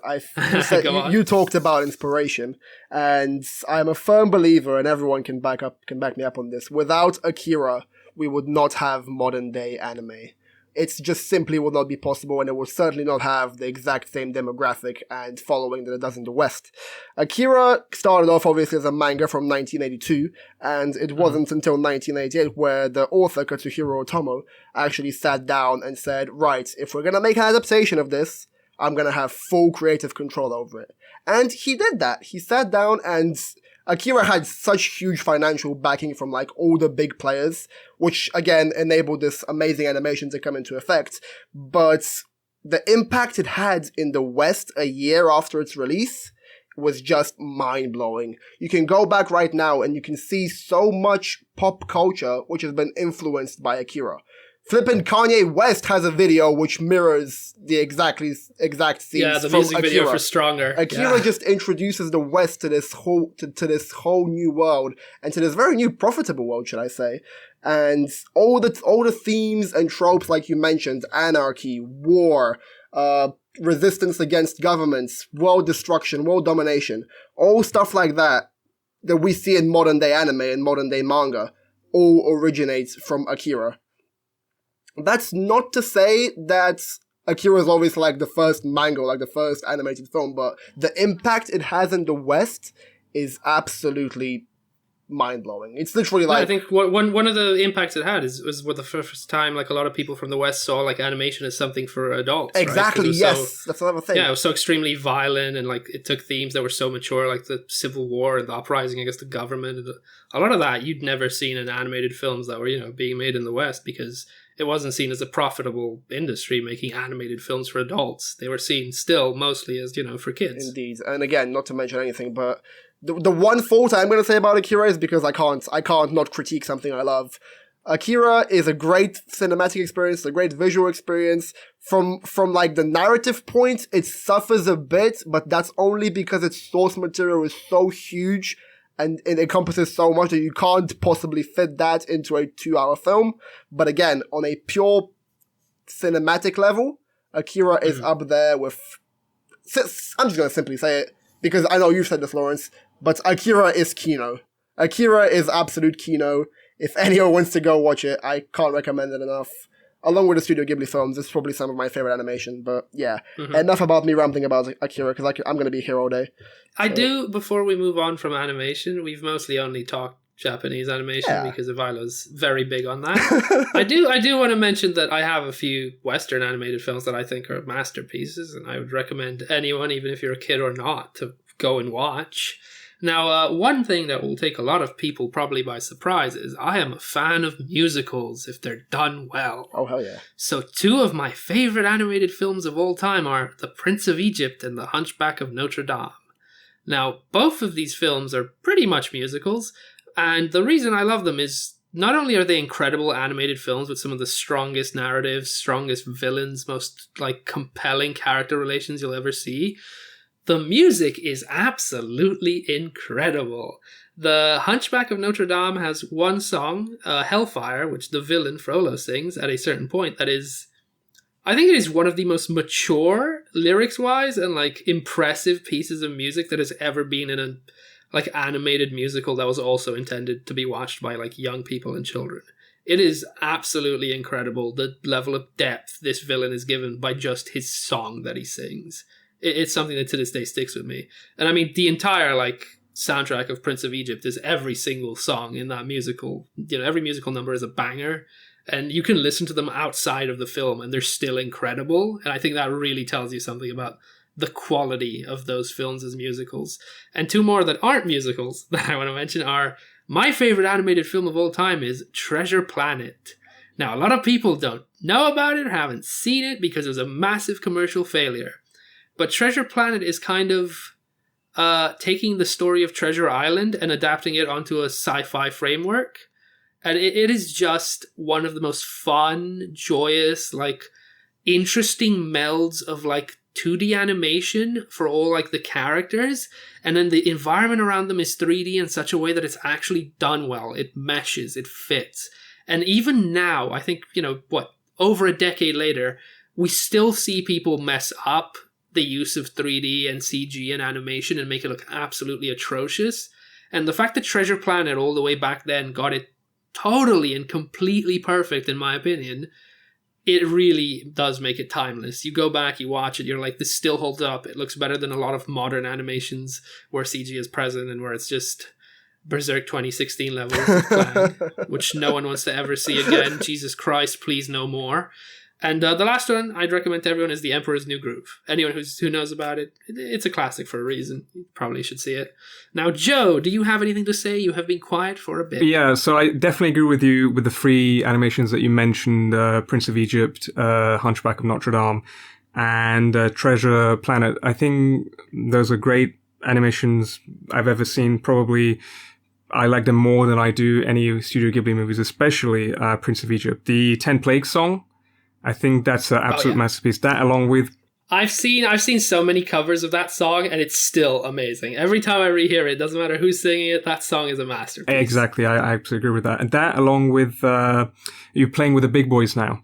you talked about inspiration, and I'm a firm believer, and everyone can back me up on this. Without Akira, we would not have modern day anime. It just simply would not be possible, and it would certainly not have the exact same demographic and following that it does in the West. Akira started off obviously as a manga from 1982, and it wasn't until 1988 where the author, Katsuhiro Otomo, actually sat down and said, right, if we're gonna make an adaptation of this, I'm gonna have full creative control over it. And he did that. He sat down, and Akira had such huge financial backing from like all the big players, which again enabled this amazing animation to come into effect. But the impact it had in the West a year after its release was just mind-blowing. You can go back right now and you can see so much pop culture which has been influenced by Akira. Flippin' Kanye West has a video which mirrors the exact scenes the from music Akira. video for Stronger. Akira just introduces the West to this whole new world, and to this very new profitable world, should I say. And all the themes and tropes, like you mentioned, anarchy, war, resistance against governments, world destruction, world domination, all stuff like that we see in modern day anime and modern day manga, all originates from Akira. That's not to say that Akira is always like the first manga, like the first animated film, but the impact it has in the West is absolutely mind-blowing. It's literally like... I think one of the impacts it had was the first time like a lot of people from the West saw like animation as something for adults. Exactly, right? yes. That's another thing. Yeah, it was so extremely violent, and like it took themes that were so mature, like the Civil War and the uprising against the government. And a lot of that you'd never seen in animated films that were, being made in the West, because it wasn't seen as a profitable industry making animated films for adults. They were seen still mostly as, for kids. Indeed. And again, not to mention anything, but the one fault I'm going to say about Akira is because I can't not critique something I love. Akira is a great cinematic experience, a great visual experience. From like the narrative point, it suffers a bit, but that's only because its source material is so huge and it encompasses so much that you can't possibly fit that into a 2-hour film. But again, on a pure cinematic level, Akira is up there with... I'm just going to simply say it, because I know you've said this, Lawrence, but Akira is Kino. Akira is absolute Kino. If anyone wants to go watch it, I can't recommend it enough. Along with the Studio Ghibli films, it's probably some of my favorite animation. But yeah, enough about me rambling about Akira, because I'm going to be here all day. I do, before we move on from animation, we've mostly only talked Japanese animation because Ivaylo's very big on that. I do want to mention that I have a few Western animated films that I think are masterpieces, and I would recommend anyone, even if you're a kid or not, to go and watch. Now, one thing that will take a lot of people probably by surprise is I am a fan of musicals if they're done well. Oh, hell yeah. So 2 of my favorite animated films of all time are The Prince of Egypt and The Hunchback of Notre Dame. Now, both of these films are pretty much musicals, and the reason I love them is not only are they incredible animated films with some of the strongest narratives, strongest villains, most like compelling character relations you'll ever see, the music is absolutely incredible. The Hunchback of Notre Dame has one song, Hellfire, which the villain Frollo sings at a certain point that is... I think it is one of the most mature, lyrics-wise, and like impressive pieces of music that has ever been in a like animated musical that was also intended to be watched by like young people and children. It is absolutely incredible the level of depth this villain is given by just his song that he sings. It's something that to this day sticks with me. And I mean, the entire like soundtrack of Prince of Egypt is every single song in that musical. You know, every musical number is a banger. And you can listen to them outside of the film and they're still incredible. And I think that really tells you something about the quality of those films as musicals. And two more that aren't musicals that I want to mention are, my favorite animated film of all time is Treasure Planet. Now, a lot of people don't know about it or haven't seen it because it was a massive commercial failure. But Treasure Planet is kind of taking the story of Treasure Island and adapting it onto a sci-fi framework. And it is just one of the most fun, joyous, like, interesting melds of, like, 2D animation for all, like, the characters. And then the environment around them is 3D in such a way that it's actually done well. It meshes, it fits. And even now, I think, you know, over a decade later, we still see people mess up the use of 3D and CG and animation and make it look absolutely atrocious. And the fact that Treasure Planet all the way back then got it totally and completely perfect, in my opinion, it really does make it timeless. You go back, you watch it, you're like, this still holds up. It looks better than a lot of modern animations where CG is present and where it's just Berserk 2016 levels of clang, which no one wants to ever see again. Jesus Christ, please no more. And the last one I'd recommend to everyone is The Emperor's New Groove. Anyone who knows about it, it's a classic for a reason. You probably should see it. Now, Joe, do you have anything to say? You have been quiet for a bit. Yeah, so I definitely agree with you with the three animations that you mentioned, Prince of Egypt, Hunchback of Notre Dame, and Treasure Planet. I think those are great animations I've ever seen. Probably I like them more than I do any Studio Ghibli movies, especially Prince of Egypt. The 10 Plagues song, I think that's an absolute masterpiece. That, along with... I've seen so many covers of that song, and it's still amazing. Every time I rehear it, doesn't matter who's singing it, that song is a masterpiece. Exactly, I absolutely agree with that. And that, along with you playing with the big boys now.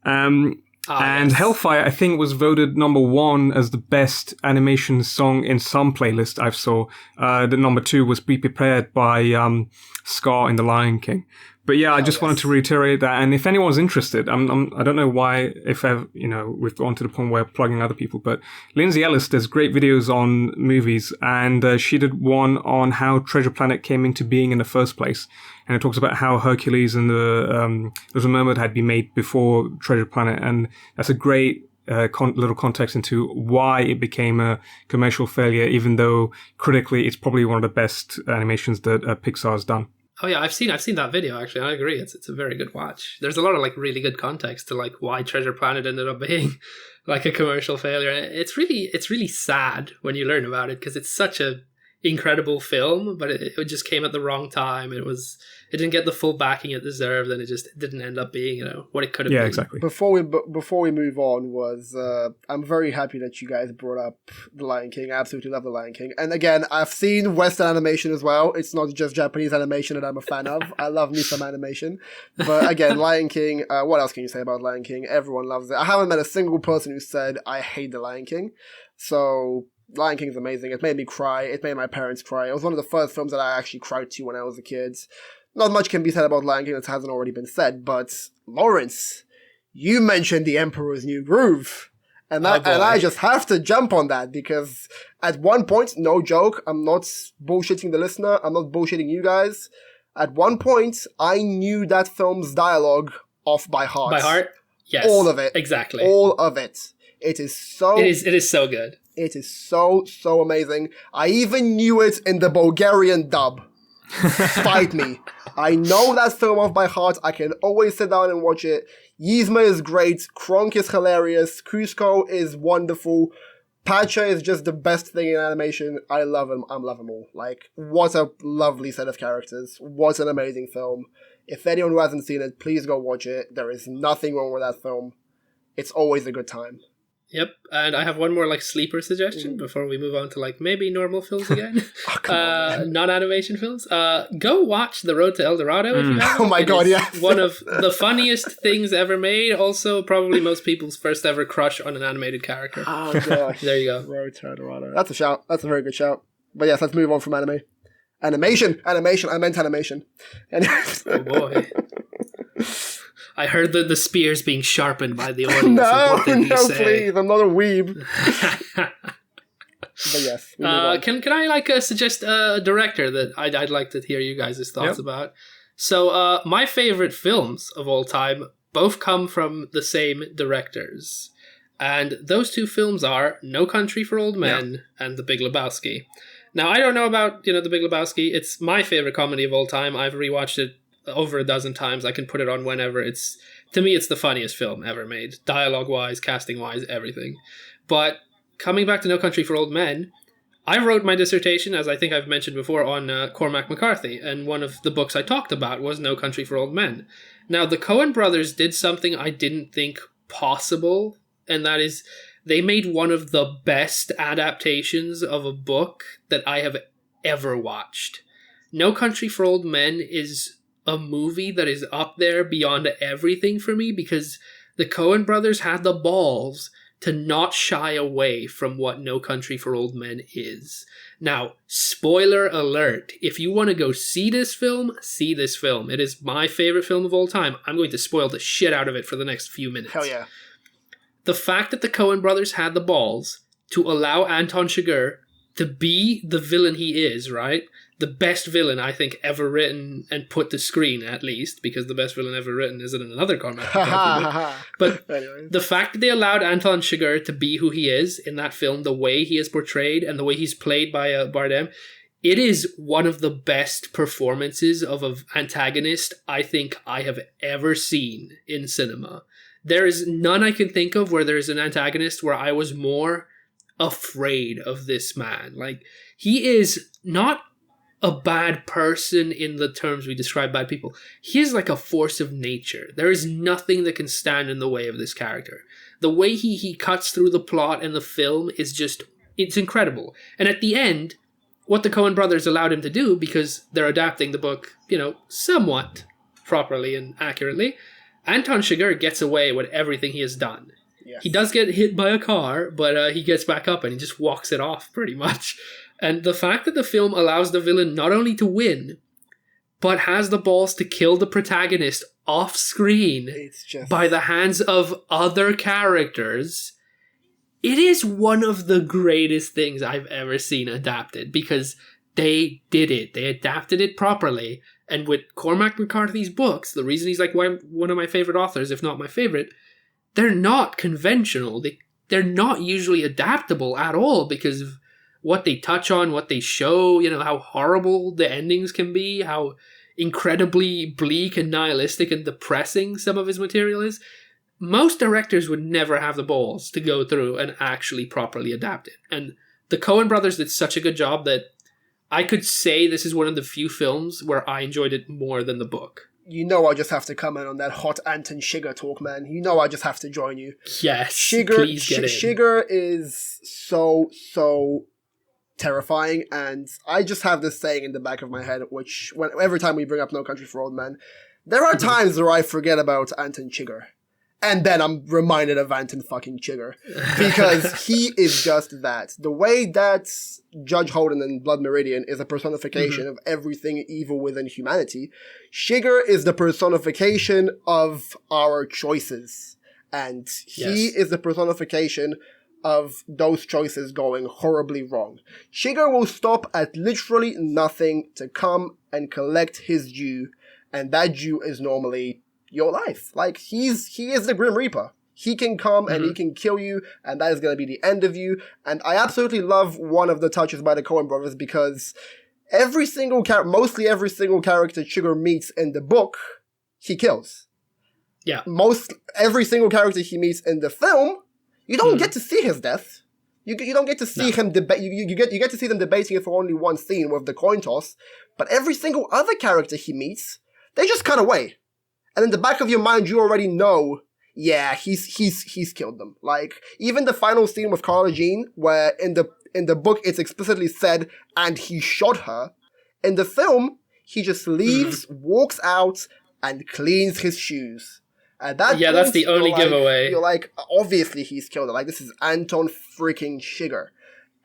And yes. Hellfire, I think, was voted number 1 as the best animation song in some playlist I saw. The number 2 was Be Prepared by Scar in The Lion King. But yeah, I just wanted to reiterate that. And if anyone's interested, I don't know why, if we've gone to the point where we're plugging other people, but Lindsay Ellis does great videos on movies, and she did one on how Treasure Planet came into being in the first place. And it talks about how Hercules and the Little Mermaid had been made before Treasure Planet. And that's a great little context into why it became a commercial failure, even though critically it's probably one of the best animations that Pixar's done. Oh yeah, I've seen that video actually. I agree, it's a very good watch. There's a lot of like really good context to like why Treasure Planet ended up being like a commercial failure. It's really sad when you learn about it because it's such a incredible film, but it just came at the wrong time. It didn't get the full backing it deserved, and it just didn't end up being what it could have been. Yeah, exactly. Before we move on, I'm very happy that you guys brought up The Lion King. I absolutely love The Lion King, and again, I've seen Western animation as well. It's not just Japanese animation that I'm a fan of. I love me some animation, but again, Lion King. What else can you say about Lion King? Everyone loves it. I haven't met a single person who said I hate The Lion King. So Lion King is amazing. It made me cry. It made my parents cry. It was one of the first films that I actually cried to when I was a kid. Not much can be said about Lion King that hasn't already been said, but Lawrence, you mentioned The Emperor's New Groove. And I just have to jump on that because at one point, no joke, I'm not bullshitting the listener, I'm not bullshitting you guys. At one point, I knew that film's dialogue off by heart. By heart? Yes. All of it. Exactly. All of it. It is so... It is so good. It is so amazing. I even knew it in the Bulgarian dub. Fight me. I know that film off by heart. I can always sit down and watch it. Yzma is great. Kronk is hilarious. Kuzco is wonderful. Pacha is just the best thing in animation. I love him. I love them all. Like, what a lovely set of characters. What an amazing film. If anyone who hasn't seen it, please go watch it. There is nothing wrong with that film. It's always a good time. Yep, and I have one more like sleeper suggestion before we move on to like maybe normal films again. Not animation films. Go watch The Road to El Dorado if you haven't. Oh my god, yeah. One of the funniest things ever made. Also, probably most people's first ever crush on an animated character. Oh gosh. There you go. Road to El Dorado. That's a shout. That's a very good shout. But yes, let's move on from anime. Animation. I meant animation. Oh boy. I heard the spears being sharpened by the audience. No, please. I'm not a weeb. But yes. Can I like suggest a director that I'd like to hear you guys' thoughts about? So my favorite films of all time both come from the same directors. And those two films are No Country for Old Men and The Big Lebowski. Now, I don't know about, The Big Lebowski. It's my favorite comedy of all time. I've rewatched it over a dozen times. I can put it on whenever. To me, it's the funniest film ever made. Dialogue-wise, casting-wise, everything. But coming back to No Country for Old Men, I wrote my dissertation, as I think I've mentioned before, on Cormac McCarthy. And one of the books I talked about was No Country for Old Men. Now, the Coen brothers did something I didn't think possible, and that is they made one of the best adaptations of a book that I have ever watched. No Country for Old Men is a movie that is up there beyond everything for me because the Coen brothers had the balls to not shy away from what No Country for Old Men is. Now, spoiler alert, if you want to go see this film, see this film. It is my favorite film of all time. I'm going to spoil the shit out of it for the next few minutes. Hell yeah. The fact that the Coen brothers had the balls to allow Anton Chigurh to be the villain he is, right? The best villain, I think, ever written and put to screen, at least, because the best villain ever written isn't another Cormac McCarthy. But the fact that they allowed Anton Chigurh to be who he is in that film, the way he is portrayed and the way he's played by Bardem, it is one of the best performances of an antagonist I think I have ever seen in cinema. There is none I can think of where there's an antagonist where I was more afraid of this man. Like, he is not a bad person in the terms we describe bad people. He is like a force of nature. There is nothing that can stand in the way of this character. The way he cuts through the plot and the film is just, it's incredible. And at the end, what the Coen brothers allowed him to do, because they're adapting the book, somewhat properly and accurately, Anton Chigurh gets away with everything he has done. Yes. He does get hit by a car, but he gets back up and he just walks it off pretty much. And the fact that the film allows the villain not only to win, but has the balls to kill the protagonist off screen by the hands of other characters, it is one of the greatest things I've ever seen adapted, because they did it. They adapted it properly. And with Cormac McCarthy's books, the reason he's like one of my favorite authors, if not my favorite, they're not conventional. They're not usually adaptable at all because of what they touch on, what they show, how horrible the endings can be, how incredibly bleak and nihilistic and depressing some of his material is. Most directors would never have the balls to go through and actually properly adapt it. And the Coen brothers did such a good job that I could say this is one of the few films where I enjoyed it more than the book. I just have to comment on that hot Anton Chigurh talk, man. I just have to join you. Yes, please get in. Chigurh is so terrifying, and I just have this saying in the back of my head, which every time we bring up No Country for Old Men, there are times where I forget about Anton Chigurh. And then I'm reminded of Anton fucking Chigurh. Because he is just that. The way that Judge Holden in Blood Meridian is a personification of everything evil within humanity, Chigurh is the personification of our choices. And he is the personification of those choices going horribly wrong. Chigurh will stop at literally nothing to come and collect his due. And that due is normally your life. Like, he is the Grim Reaper. He can come and he can kill you, and that is going to be the end of you. And I absolutely love one of the touches by the Coen brothers, because mostly every single character Chigurh meets in the book, he kills. Yeah. Every single character he meets in the film, you don't get to see his death. You don't get to see him debate. You get to see them debating it for only one scene with the coin toss. But every single other character he meets, they just cut away. And in the back of your mind, you already know yeah, he's killed them. Like, even the final scene with Carla Jean, where in the book it's explicitly said, and he shot her. In the film, he just leaves, walks out, and cleans his shoes. At that point, that's the only giveaway. You're like, obviously he's killed her. Like, this is Anton freaking Chigurh.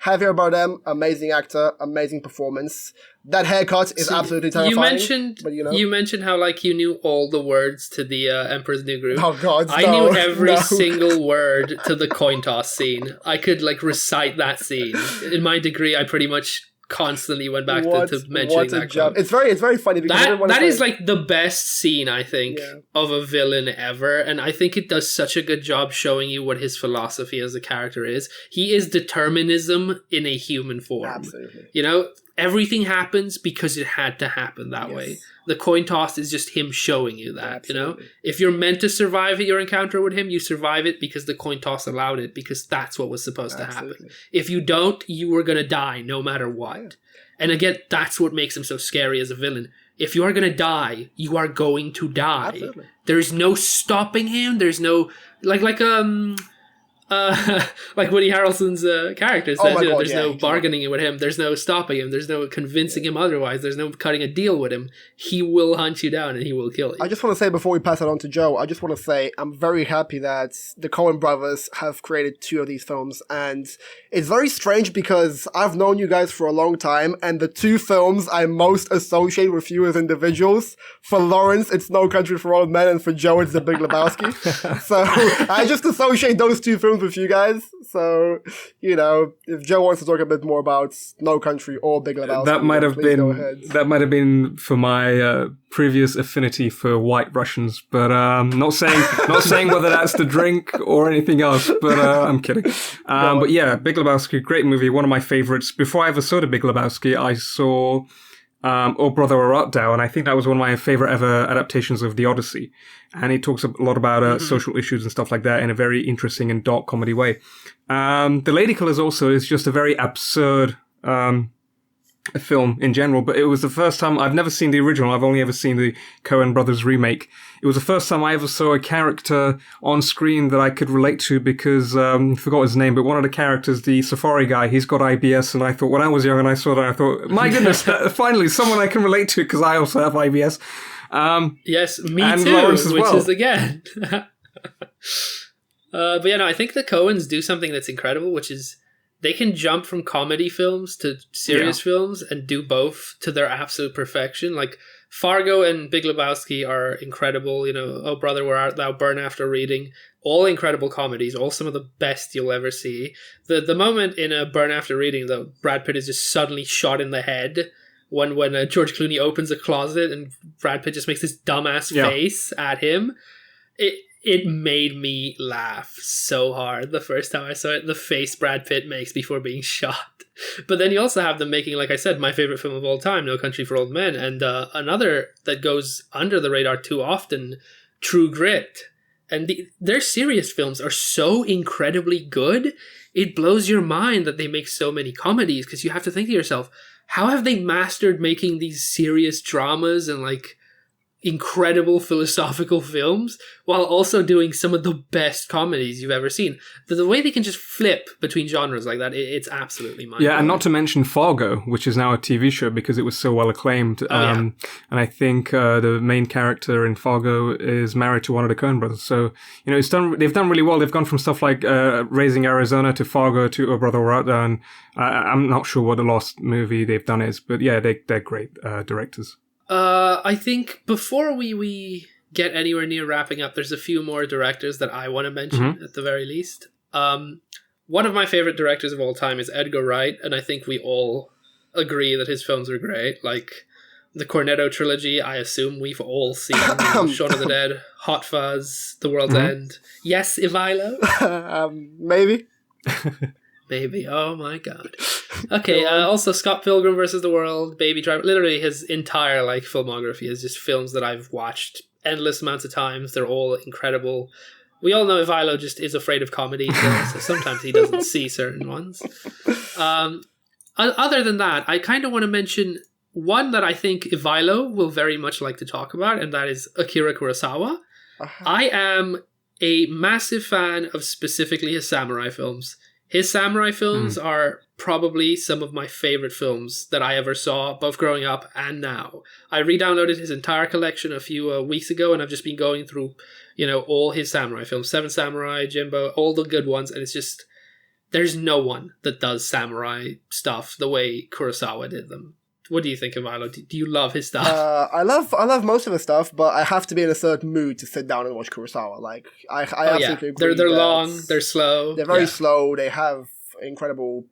Javier Bardem, amazing actor, amazing performance. That haircut is absolutely terrifying. You mentioned how like you knew all the words to the Emperor's New Groove. Oh God, I knew every single word to the coin toss scene. I could like recite that scene. In my degree, I pretty much constantly went back to mentioning that quote. It's very funny because that is like the best scene I think of a villain ever, and I think it does such a good job showing you what his philosophy as a character is. He is determinism in a human form. Absolutely. You know, everything happens because it had to happen that way. The coin toss is just him showing you that. Absolutely. You know, if you're meant to survive your encounter with him, you survive it because the coin toss allowed it, because that's what was supposed to happen. If you don't, you were going to die no matter what. And again, that's what makes him so scary as a villain. If you are going to die, you are going to die. Absolutely. There's no stopping him. There's no like Woody Harrelson's character says, there's no bargaining with him, there's no stopping him, there's no convincing him otherwise, there's no cutting a deal with him. He will hunt you down and he will kill you. I just want to say, before we pass it on to Joe, I just want to say I'm very happy that the Coen brothers have created 2 of these films, and it's very strange because I've known you guys for a long time, and the 2 films I most associate with you as individuals, for Lawrence it's No Country for Old Men, and for Joe it's The Big Lebowski. So I just associate those 2 films with you guys. So, you know, if Joe wants to talk a bit more about No Country or Big Lebowski, that might have been for my previous affinity for White Russians, but not saying whether that's the drink or anything else. But I'm kidding. But yeah, Big Lebowski, great movie, one of my favorites. Before I ever saw The Big Lebowski, I saw Oh Brother, Where Art Thou? And I think that was one of my favorite ever adaptations of The Odyssey. And it talks a lot about social issues and stuff like that in a very interesting and dark comedy way. The Lady Killers also is just a very absurd film in general, but it was the first time. I've never seen the original. I've only ever seen the Coen Brothers remake. It was the first time I ever saw a character on screen that I could relate to, because I forgot his name, but one of the characters, the safari guy, he's got IBS, and I thought, when I was young and I saw that, I thought, my goodness, finally someone I can relate to, because I also have IBS. Yes, me and too, Lawrence as which well. is again. But yeah, no, I think the Coens do something that's incredible, which is they can jump from comedy films to serious films and do both to their absolute perfection. Like Fargo and Big Lebowski are incredible. You know, Oh Brother, Where Art Thou? Burn After Reading, all incredible comedies, all some of the best you'll ever see. The moment in a Burn After Reading, though, Brad Pitt is just suddenly shot in the head when George Clooney opens a closet and Brad Pitt just makes this dumbass face at him. It made me laugh so hard the first time I saw it. The face Brad Pitt makes before being shot. But then you also have them making, like I said, my favorite film of all time, No Country for Old Men, and another that goes under the radar too often, True Grit. And their serious films are so incredibly good, it blows your mind that they make so many comedies, because you have to think to yourself, how have they mastered making these serious dramas and like incredible philosophical films while also doing some of the best comedies you've ever seen? The way they can just flip between genres like that, it's absolutely mind-blowing. Yeah, and not to mention Fargo, which is now a TV show because it was so well acclaimed. And I think the main character in Fargo is married to one of the Coen brothers. So, you know, they've done really well. They've gone from stuff like Raising Arizona to Fargo to Oh Brother, Where Art Thou? And I'm not sure what the last movie they've done is, but yeah, they're great directors. I think before we get anywhere near wrapping up, there's a few more directors that I want to mention at the very least. One of my favorite directors of all time is Edgar Wright, and I think we all agree that his films are great. Like the Cornetto trilogy, I assume we've all seen. Shaun of the Dead, Hot Fuzz, The World's End. Yes, Ivaylo? Maybe. Maybe. Oh my god. Okay, also Scott Pilgrim versus the World, Baby Driver. Literally his entire like filmography is just films that I've watched endless amounts of times. They're all incredible. We all know Ivaylo just is afraid of comedy, so sometimes he doesn't see certain ones. Other than that, I kind of want to mention one that I think Ivaylo will very much like to talk about, and that is Akira Kurosawa. I am a massive fan of specifically his samurai films. His samurai films are probably some of my favorite films that I ever saw, both growing up and now. I re-downloaded his entire collection a few weeks ago, and I've just been going through, all his samurai films. Seven Samurai, Jimbo, all the good ones, and it's just, there's no one that does samurai stuff the way Kurosawa did them. What do you think of Ivaylo? Do you love his stuff? I love most of his stuff, but I have to be in a certain mood to sit down and watch Kurosawa. Like, I absolutely agree. They're long, they're slow. They're very slow. They have incredible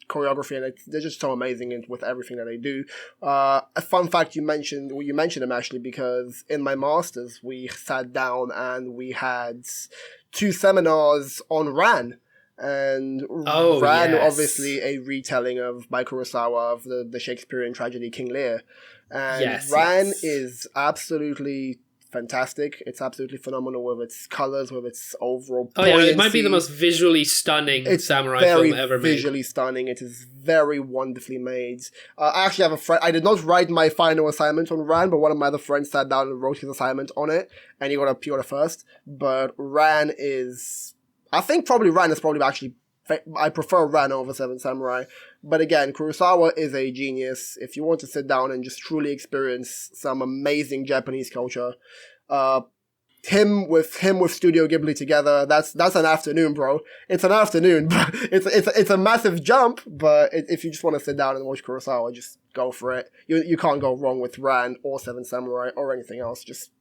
choreography, and they're just so amazing with everything that they do. A fun fact you mentioned them actually, because in my masters we sat down and we had 2 seminars on Ran. And Ran, obviously a retelling by Kurosawa of the Shakespearean tragedy King Lear. And Ran is absolutely fantastic. It's absolutely phenomenal with its colors, with its overall buoyancy. It might be the most visually stunning samurai film ever made. Visually stunning. It is very wonderfully made. I actually have a friend. I did not write my final assignment on Ran, but one of my other friends sat down and wrote his assignment on it, and he got a first. But Ran is... I think Ran is probably actually... I prefer Ran over Seven Samurai. But again, Kurosawa is a genius. If you want to sit down and just truly experience some amazing Japanese culture, him with Studio Ghibli together, that's an afternoon, bro. It's an afternoon, but it's a massive jump. But if you just want to sit down and watch Kurosawa, just go for it. You can't go wrong with Ran or Seven Samurai or anything else. Just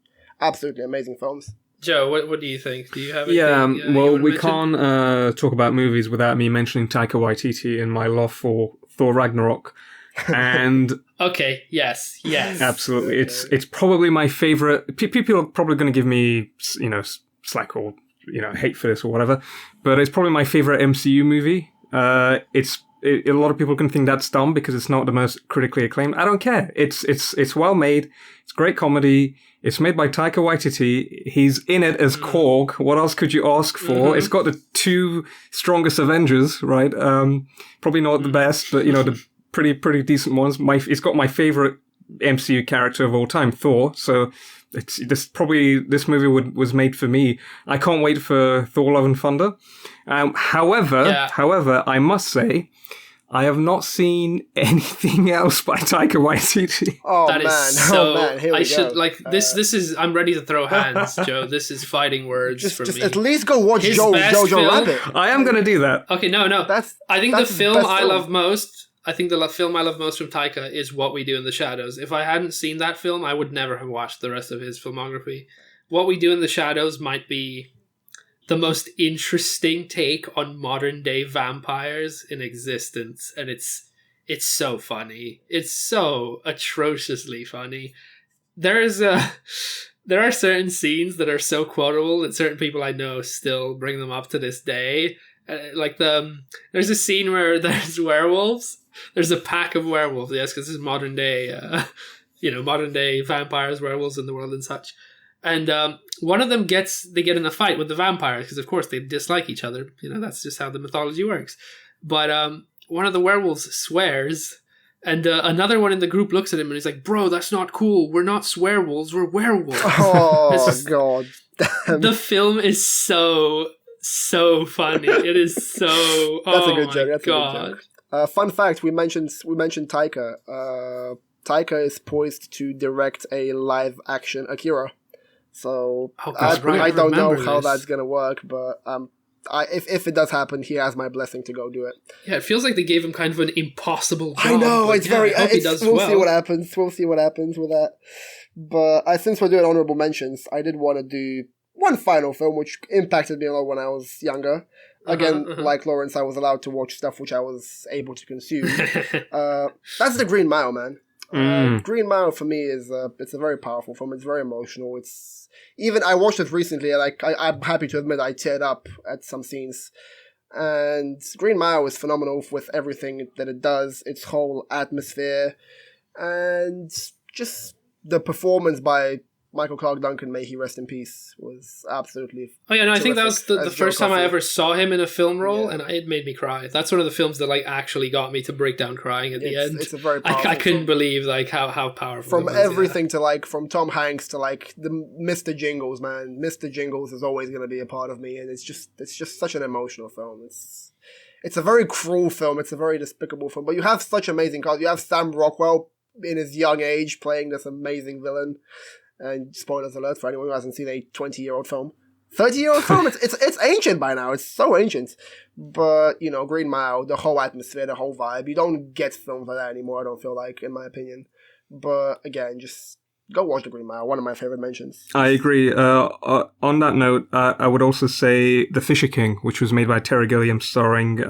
absolutely amazing films. Joe, what do you think? Do you have anything? Well, we can't talk about movies without me mentioning Taika Waititi and my love for Thor Ragnarok. And okay, yes, absolutely, it's probably my favorite. People are probably going to give me slack or hate for this or whatever, but it's probably my favorite MCU movie. A lot of people can think that's dumb because it's not the most critically acclaimed. I don't care. It's well made. It's great comedy. It's made by Taika Waititi. He's in it as Korg. What else could you ask for? Mm-hmm. It's got the 2 strongest Avengers, right? Probably not the best, but the pretty decent ones. It's got my favorite MCU character of all time, Thor. So this movie was made for me. I can't wait for Thor: Love and Thunder. However, I must say, I have not seen anything else by Taika Waititi. Here we go. This is. I'm ready to throw hands, Joe. This is fighting words for me. At least go watch Jojo Rabbit. I am going to do that. Okay, no. I think the film I love most. I think the film I love most from Taika is What We Do in the Shadows. If I hadn't seen that film, I would never have watched the rest of his filmography. What We Do in the Shadows might be the most interesting take on modern day vampires in existence, and it's so funny. It's so atrociously funny. There are certain scenes that are so quotable that certain people I know still bring them up to this day. There's a scene where there's werewolves. There's a pack of werewolves, yes, because this is modern day, modern day vampires, werewolves in the world and such. And one of them get in a fight with the vampires because, of course, they dislike each other. That's just how the mythology works. But one of the werewolves swears, and another one in the group looks at him and he's like, "Bro, that's not cool. We're not swearwolves. We're werewolves." Oh, God. Damn. The film is so funny. It is so... That's a good joke. That's God. A good joke. Fun fact, we mentioned Taika. Taika is poised to direct a live-action Akira. So I don't know how that's gonna work, but if it does happen, he has my blessing to go do it. Yeah, it feels like they gave him kind of an impossible job. I know, it's very. We'll see what happens. We'll see what happens with that. But since we're doing honorable mentions, I did want to do one final film which impacted me a lot when I was younger. Again, like Lawrence, I was allowed to watch stuff which I was able to consume. That's The Green Mile, man. Green Mile for me is it's a very powerful film. It's very emotional. I watched it recently, and I'm happy to admit I teared up at some scenes. And Green Mile is phenomenal with everything that it does, its whole atmosphere, and just the performance by Michael Clarke Duncan, may he rest in peace, was absolutely. Oh yeah, no, I think that was the as first Joe time I Coffey. ever saw him in a film role, and it made me cry. That's one of the films that like actually got me to break down crying at the end. It's a very powerful I couldn't film. believe like how powerful. From it was, everything to like from Tom Hanks to like the Mr. Jingles, man. Mr. Jingles is always going to be a part of me, and it's just such an emotional film. It's a very cruel film. It's a very despicable film, but you have such amazing cast. You have Sam Rockwell in his young age playing this amazing villain. And spoilers alert for anyone who hasn't seen a 20-year-old film. 30-year-old film? It's ancient by now. It's so ancient. But, you know, Green Mile, the whole atmosphere, the whole vibe. You don't get films like that anymore, I don't feel like, in my opinion. But, again, just go watch The Green Mile. One of my favorite mentions. I agree. On that note, I would also say The Fisherking, which was made by Terry Gilliam, starring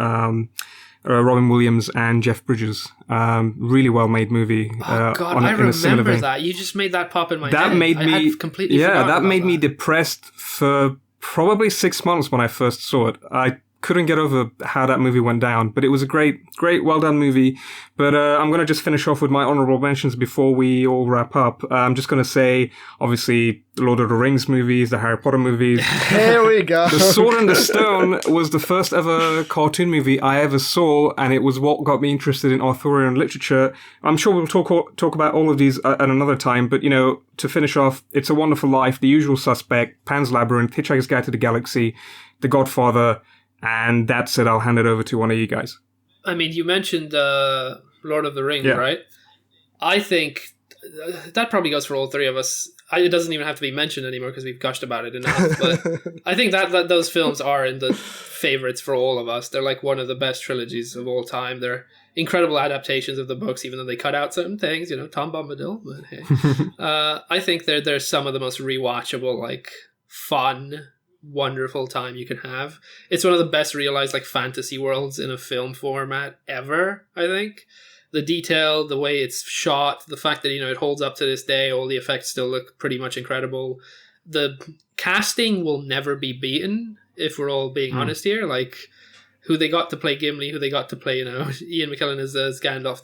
Robin Williams and Jeff Bridges. Really well made movie. Oh God, I remember that. You just made that pop in my head. That made me I had completely forgotten that about made me depressed for probably 6 months when I first saw it. I couldn't get over how that movie went down, but it was a great, well done movie. But I'm going to just finish off with my honourable mentions before we all wrap up. I'm just going to say, obviously, the Lord of the Rings movies, the Harry Potter movies. Here we go. The Sword and the Stone was the first ever cartoon movie I ever saw, and it was what got me interested in Arthurian literature. I'm sure we'll talk about all of these at another time, but, you know, to finish off, It's a Wonderful Life, The Usual Suspect, Pan's Labyrinth, Hitchhiker's Guide to the Galaxy, The Godfather, and that's it. I'll hand it over to one of you guys. I mean, you mentioned Lord of the Rings, right? I think that probably goes for all three of us. It doesn't even have to be mentioned anymore because we've gushed about it enough. But I think that those films are in the favorites for all of us. They're like one of the best trilogies of all time. They're incredible adaptations of the books, even though they cut out certain things. You know, Tom Bombadil. But hey, I think they're some of the most rewatchable, like fun, wonderful time you can have. It's one of the best realized like fantasy worlds in a film format ever, I think. The detail, the way it's shot, the fact that, you know, it holds up to this day, all the effects still look pretty much incredible. The casting will never be beaten, if we're all being honest here. Like, who they got to play Gimli, who they got to play, you know, Ian McKellen as Gandalf,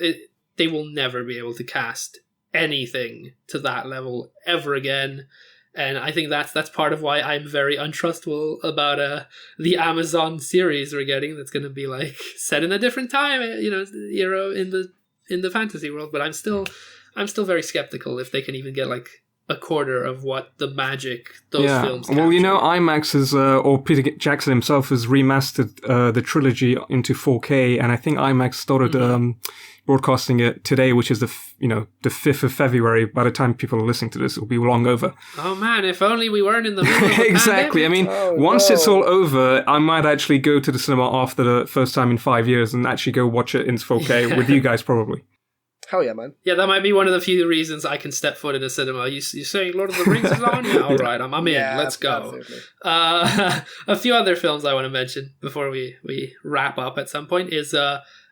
they will never be able to cast anything to that level ever again. And I think that's part of why I'm very untrustful about the Amazon series we're getting. That's going to be like set in a different time, you know, era in the fantasy world. But I'm still very skeptical if they can even get like a quarter of what the magic those films capture. Well, you know, IMAX is, or Peter Jackson himself has remastered the trilogy into 4K, and I think IMAX started broadcasting it today, which is the 5th of February. By the time people are listening to this, it will be long over. Oh man, if only we weren't in the middle of a exactly. pandemic. I mean, once it's all over, I might actually go to the cinema after the first time in 5 years and actually go watch it in 4K with you guys, probably. Hell yeah, man. Yeah, that might be one of the few reasons I can step foot in a cinema. You're saying Lord of the Rings is on? Yeah, all right, I'm in. Let's go. A few other films I want to mention before we wrap up at some point is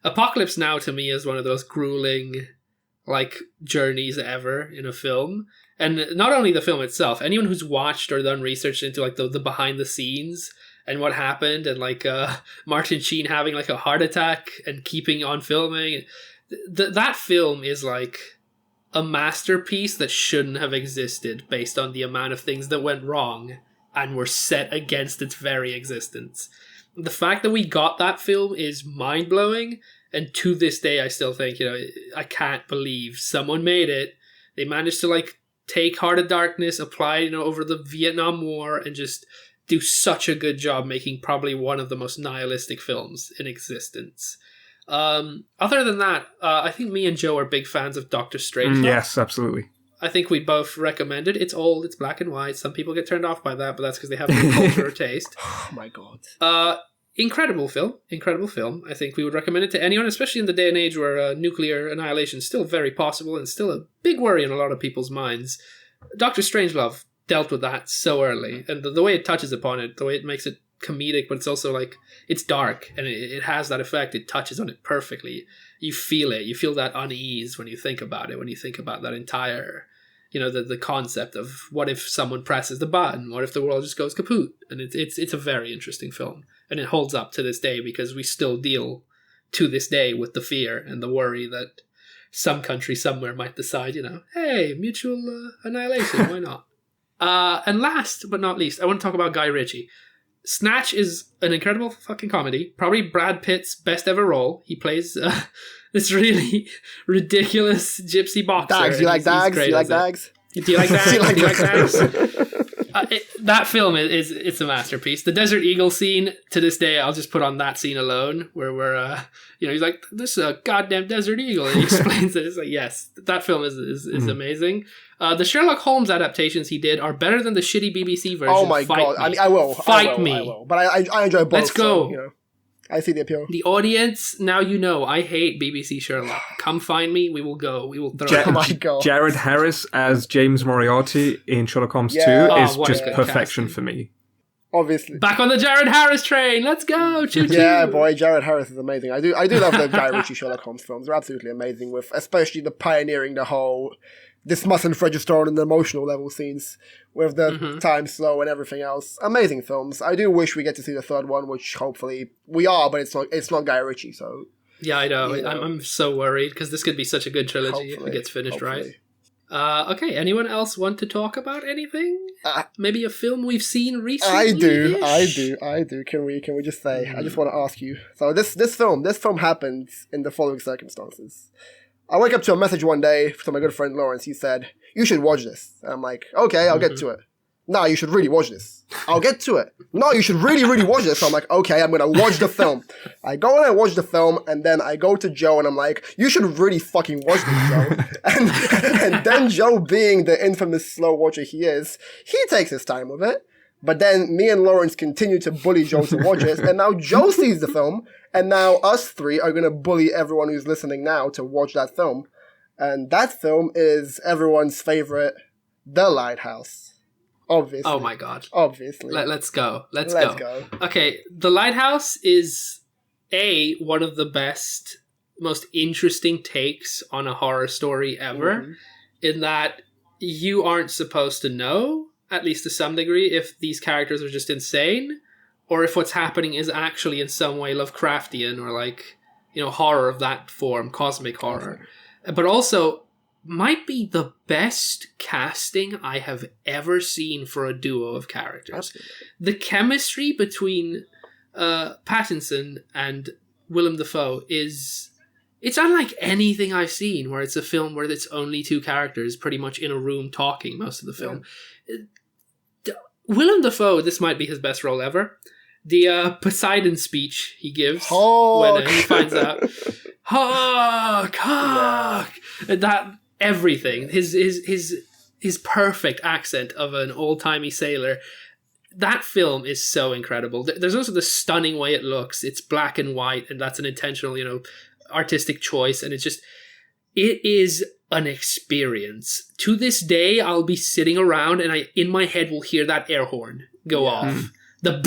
Apocalypse Now to me is one of those grueling like journeys ever in a film. And not only the film itself, anyone who's watched or done research into like the behind the scenes and what happened, and like Martin Sheen having like a heart attack and keeping on filming. That film is like a masterpiece that shouldn't have existed based on the amount of things that went wrong and were set against its very existence. The fact that we got that film is mind-blowing, and to this day I still think, you know, I can't believe someone made it. They managed to like take Heart of Darkness, apply, you know, over the Vietnam War, and just do such a good job making probably one of the most nihilistic films in existence. Other than that, I think me and Joe are big fans of Doctor Strange. Yes, absolutely. I think we both recommend it. It's old, it's black and white. Some people get turned off by that, but that's because they have no culture or taste. Oh my god. Incredible film. I think we would recommend it to anyone, especially in the day and age where nuclear annihilation is still very possible and still a big worry in a lot of people's minds. Doctor Strangelove dealt with that so early, and the way it touches upon it, the way it makes it comedic, but it's also like, it's dark, and it has that effect. It touches on it perfectly. You feel it. You feel that unease when you think about it, when you think about that entire, you know, the concept of what if someone presses the button? What if the world just goes kaput? And it's a very interesting film, and it holds up to this day because we still deal to this day with the fear and the worry that some country somewhere might decide, you know, hey, mutual annihilation, why not? And last but not least, I want to talk about Guy Ritchie. Snatch is an incredible fucking comedy. Probably Brad Pitt's best ever role. He plays this really ridiculous gypsy boxer. Dags, you like Dags? Do you like Dags? Do you like Dags? Do you like Dags? That film it's a masterpiece. The Desert Eagle scene, to this day, I'll just put on that scene alone, where he's like, "This is a goddamn desert eagle," and he explains it. It's like, yes, that film is amazing. The Sherlock Holmes adaptations he did are better than the shitty BBC version. Oh my god! I mean, I will fight me. But I enjoy both. Let's go. So, I see the appeal. The audience, now I hate BBC Sherlock. Come find me. We will go. We will throw. Oh my god! Jared Harris as James Moriarty in Sherlock Holmes 2 is just perfection for me. Obviously. Back on the Jared Harris train. Let's go. Choo-choo. Yeah, boy, Jared Harris is amazing. I do love the Guy Ritchie Sherlock Holmes films. They're absolutely amazing, with especially the pioneering the whole this mustn't register on an emotional level scenes with the time slow and everything else. Amazing films. I do wish we get to see the third one, which hopefully we are, but it's not Guy Ritchie, so yeah, I know. I'm so worried because this could be such a good trilogy if it gets finished right. Okay, anyone else want to talk about anything? Maybe a film we've seen recently? I do. Can we just say, I just want to ask you. So this film happened in the following circumstances. I wake up to a message one day from my good friend Lawrence. He said, "You should watch this." And I'm like, "Okay, I'll get to it." "No, you should really watch this." "I'll get to it." "No, you should really, really watch this." So I'm like, "Okay, I'm going to watch the film." I go and I watch the film, and then I go to Joe and I'm like, "You should really fucking watch this, Joe." and then Joe, being the infamous slow watcher he is, he takes his time with it. But then me and Lawrence continue to bully Joe to watch it, and now Joe sees the film, and now us three are going to bully everyone who's listening now to watch that film. And that film is everyone's favorite, The Lighthouse. Obviously. Oh my god. Obviously. Let's go. Let's go. Okay, The Lighthouse is one of the best, most interesting takes on a horror story ever, in that you aren't supposed to know, at least to some degree, if these characters are just insane, or if what's happening is actually in some way Lovecraftian, or horror of that form, cosmic horror. But also might be the best casting I have ever seen for a duo of characters. Absolutely. The chemistry between Pattinson and Willem Dafoe it's unlike anything I've seen, where it's a film where it's only two characters pretty much in a room talking most of the film. Willem Dafoe, this might be his best role ever. The Poseidon speech he gives when he finds out, Hawk, that everything, his perfect accent of an old-timey sailor. That film is so incredible. There's also the stunning way it looks. It's black and white, and that's an intentional, artistic choice, and it is an experience. To this day, I'll be sitting around and in my head will hear that air horn go off. The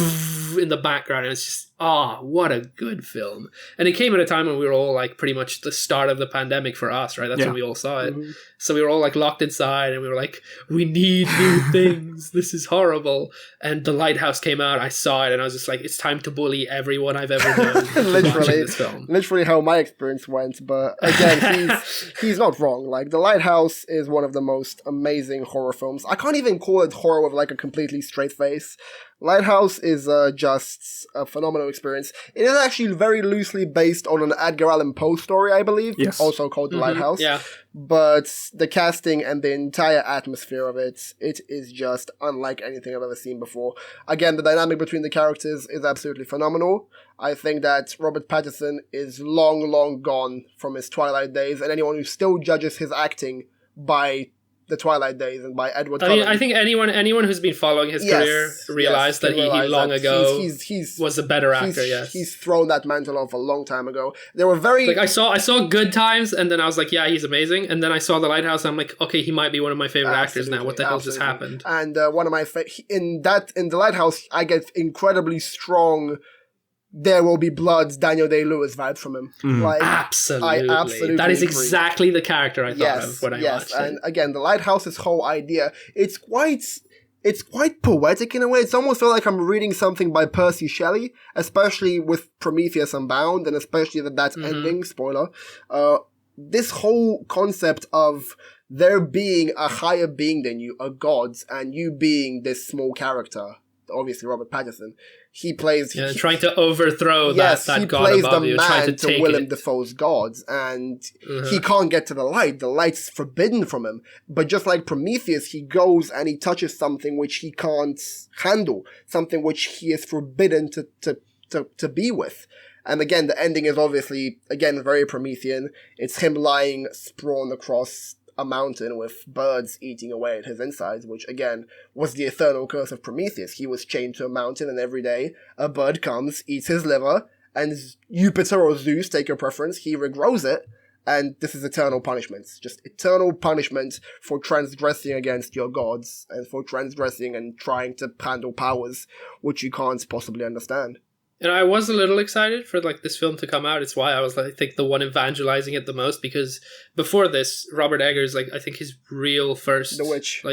in the background, and it's just, what a good film. And it came at a time when we were all pretty much the start of the pandemic for us, right? That's when we all saw it. So we were all locked inside, and we were like, we need new things. This is horrible. And The Lighthouse came out, I saw it, and I was just like, it's time to bully everyone I've ever known. Literally how my experience went. But again, he's not wrong. The Lighthouse is one of the most amazing horror films. I can't even call it horror with a completely straight face. Lighthouse is just a phenomenal experience. It is actually very loosely based on an Edgar Allan Poe story, I believe. Yes. Also called The Lighthouse. Yeah. But the casting and the entire atmosphere of it is just unlike anything I've ever seen before. Again, the dynamic between the characters is absolutely phenomenal. I think that Robert Pattinson is long, long gone from his Twilight days, and anyone who still judges his acting by the Twilight days and by Edward Cullen. I think anyone who's been following his career realized that he long ago was a better actor. He's thrown that mantle off a long time ago. They were very I saw Good Times, and then I was like, yeah, he's amazing. And then I saw The Lighthouse, and I'm like, okay, he might be one of my favorite actors now. What the hell just happened? And one of my in The Lighthouse, I get incredibly strong There Will Be Blood's Daniel Day-Lewis vibes from him. Absolutely. I absolutely that is agree. exactly the character I thought of when I watched it. And again, The Lighthouse's whole idea, it's quite poetic in a way. It's almost feel like I'm reading something by Percy Shelley, especially with Prometheus Unbound, and especially that ending, spoiler. This whole concept of there being a higher being than you, a god, and you being this small character, obviously Robert Pattinson, he plays... trying to overthrow that god above you. Yes, he plays the man to Willem Dafoe's gods, and he can't get to the light. The light's forbidden from him. But just like Prometheus, he goes and he touches something which he can't handle, something which he is forbidden to be with. And again, the ending is obviously, again, very Promethean. It's him lying sprawled across a mountain with birds eating away at his insides, which again was the eternal curse of Prometheus. He was chained to a mountain, and every day a bird comes, eats his liver, and Jupiter or Zeus, take your preference, he regrows it, and this is eternal punishment. Just eternal punishment for transgressing against your gods, and for transgressing and trying to handle powers which you can't possibly understand. And I was a little excited for this film to come out. It's why I was I think the one evangelizing it the most, because before this, Robert Eggers, I think his real first The Witch,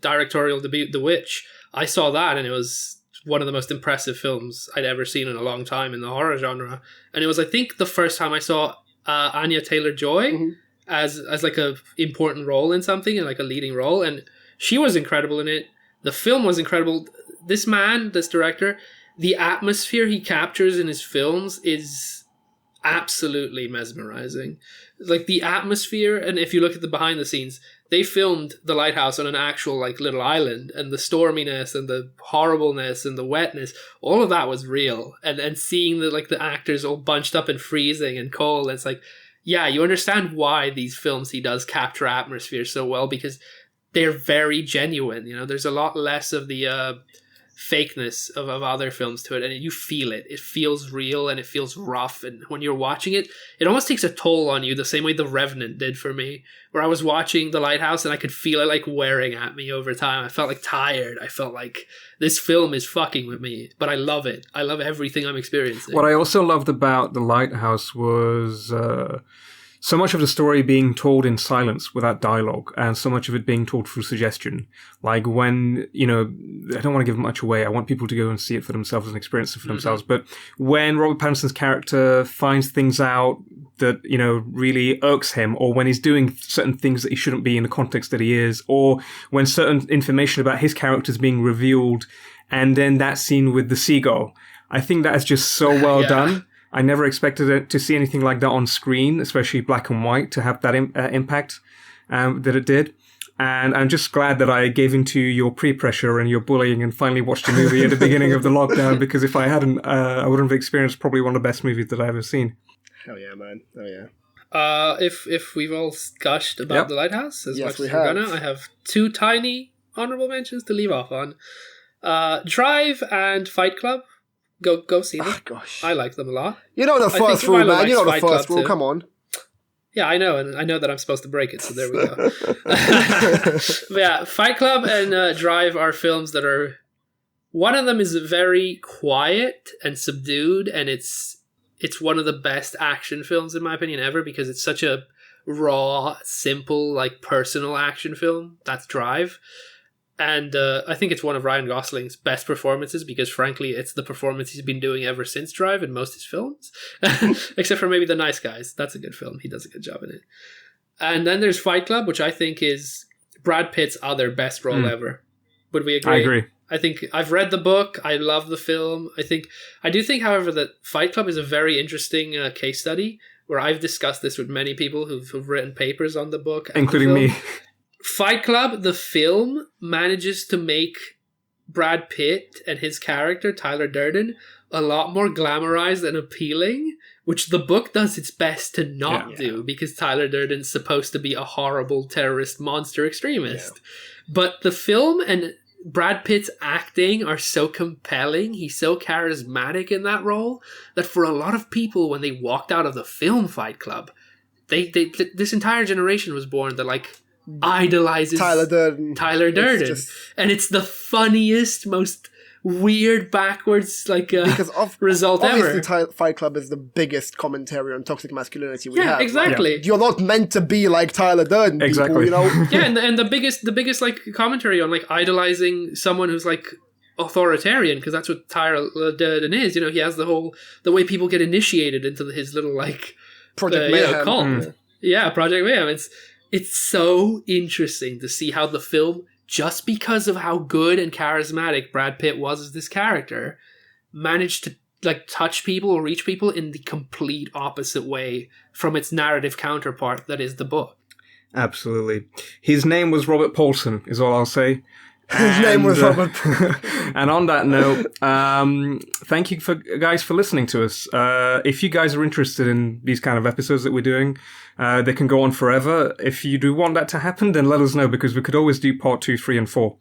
directorial debut, The Witch. I saw that, and it was one of the most impressive films I'd ever seen in a long time in the horror genre. And it was, I think, the first time I saw Anya Taylor-Joy as a important role in something, and a leading role, and she was incredible in it. The film was incredible. This director, the atmosphere he captures in his films is absolutely mesmerizing. The atmosphere, and if you look at the behind the scenes, they filmed The Lighthouse on an actual little island, and the storminess and the horribleness and the wetness, all of that was real. And seeing the actors all bunched up and freezing and cold, it's you understand why these films he does capture atmosphere so well, because they're very genuine. There's a lot less of the fakeness of other films to it, and you feel it. It feels real, and it feels rough, and when you're watching it, it almost takes a toll on you, the same way The Revenant did for me, where I was watching The Lighthouse and I could feel it wearing at me over time. I felt tired. I felt this film is fucking with me, but I love it. I love everything I'm experiencing. What I also loved about The Lighthouse was so much of the story being told in silence without dialogue, and so much of it being told through suggestion. When, I don't want to give much away. I want people to go and see it for themselves and experience it for themselves. But when Robert Pattinson's character finds things out that, really irks him, or when he's doing certain things that he shouldn't be in the context that he is, or when certain information about his character is being revealed, and then that scene with the seagull, I think that is just so well done. I never expected it to see anything like that on screen, especially black and white, to have that impact that it did. And I'm just glad that I gave into your pre-pressure and your bullying and finally watched a movie at the beginning of the lockdown, because if I hadn't, I wouldn't have experienced probably one of the best movies that I've ever seen. Hell yeah, man. Oh yeah. If we've all gushed about The Lighthouse as much as we're gonna, I have two tiny honourable mentions to leave off on. Drive and Fight Club. Go see them. Oh, gosh. I like them a lot. You know the first rule, man. You know the first rule. Come on. Yeah, I know, and I know that I'm supposed to break it, so there we go. But yeah, Fight Club and Drive are films that are... One of them is very quiet and subdued, and it's one of the best action films, in my opinion, ever, because it's such a raw, simple, personal action film. That's Drive. And I think it's one of Ryan Gosling's best performances, because frankly, it's the performance he's been doing ever since Drive in most of his films. Except for maybe The Nice Guys. That's a good film. He does a good job in it. And then there's Fight Club, which I think is Brad Pitt's other best role ever. Would we agree? I agree. I think I've read the book. I love the film. I do think, however, that Fight Club is a very interesting case study, where I've discussed this with many people who've written papers on the book. Including me. Fight Club, the film, manages to make Brad Pitt and his character, Tyler Durden, a lot more glamorized and appealing, which the book does its best to not do, because Tyler Durden's supposed to be a horrible terrorist monster extremist. Yeah. But the film and Brad Pitt's acting are so compelling, he's so charismatic in that role, that for a lot of people, when they walked out of the film Fight Club, this entire generation was born that idolizes Tyler Durden. And it's the funniest, most weird, backwards result ever. Obviously, Fight Club is the biggest commentary on toxic masculinity we have. Exactly. You're not meant to be like Tyler Durden, exactly. People, Yeah, and the biggest commentary on idolizing someone who's authoritarian, because that's what Tyler Durden is. He has the way people get initiated into his little Project Mayhem. cult. Yeah, Project Mayhem. it's so interesting to see how the film, just because of how good and charismatic Brad Pitt was as this character, managed to like touch people or reach people in the complete opposite way from its narrative counterpart that is the book. Absolutely. His name was Robert Paulson, is all I'll say. His name was Robert. And on that note, thank you guys for listening to us. If you guys are interested in these kind of episodes that we're doing, they can go on forever. If you do want that to happen, then let us know, because we could always do part 2, 3, and 4.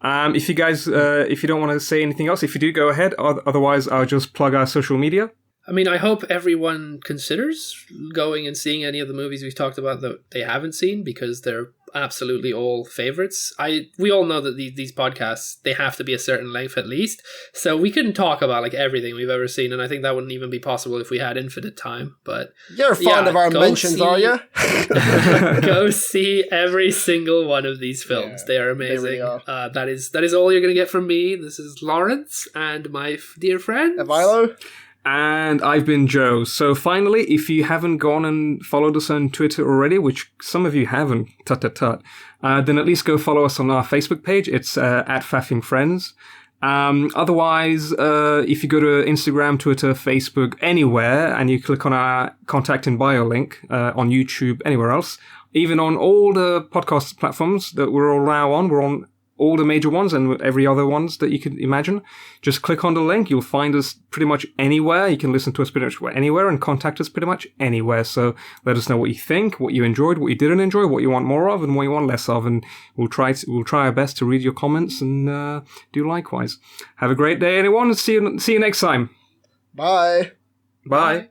If you guys, if you don't want to say anything else, if you do, go ahead. Otherwise, I'll just plug our social media. I mean, I hope everyone considers going and seeing any of the movies we've talked about that they haven't seen, because they're absolutely all favorites. We all know that these podcasts, they have to be a certain length at least, so we couldn't talk about like everything we've ever seen, and I think that wouldn't even be possible if we had infinite time. But you're fond of our mentions, are you? Go see every single one of these films. They are amazing. They really are. That is all you're going to get from me. This is Lawrence and my dear friend Ivaylo. And I've been Joe. So finally, if you haven't gone and followed us on Twitter already, which some of you haven't, then at least go follow us on our Facebook page. It's at Faffing Friends. Otherwise, if you go to Instagram, Twitter, Facebook, anywhere, and you click on our contact in bio link on YouTube, anywhere else, even on all the podcast platforms that we're all now on, we're on all the major ones and every other ones that you could imagine. Just click on the link. You'll find us pretty much anywhere. You can listen to us pretty much anywhere and contact us pretty much anywhere. So let us know what you think, what you enjoyed, what you didn't enjoy, what you want more of, and what you want less of. And we'll try our best to read your comments and do likewise. Have a great day, everyone. See you next time. Bye. Bye.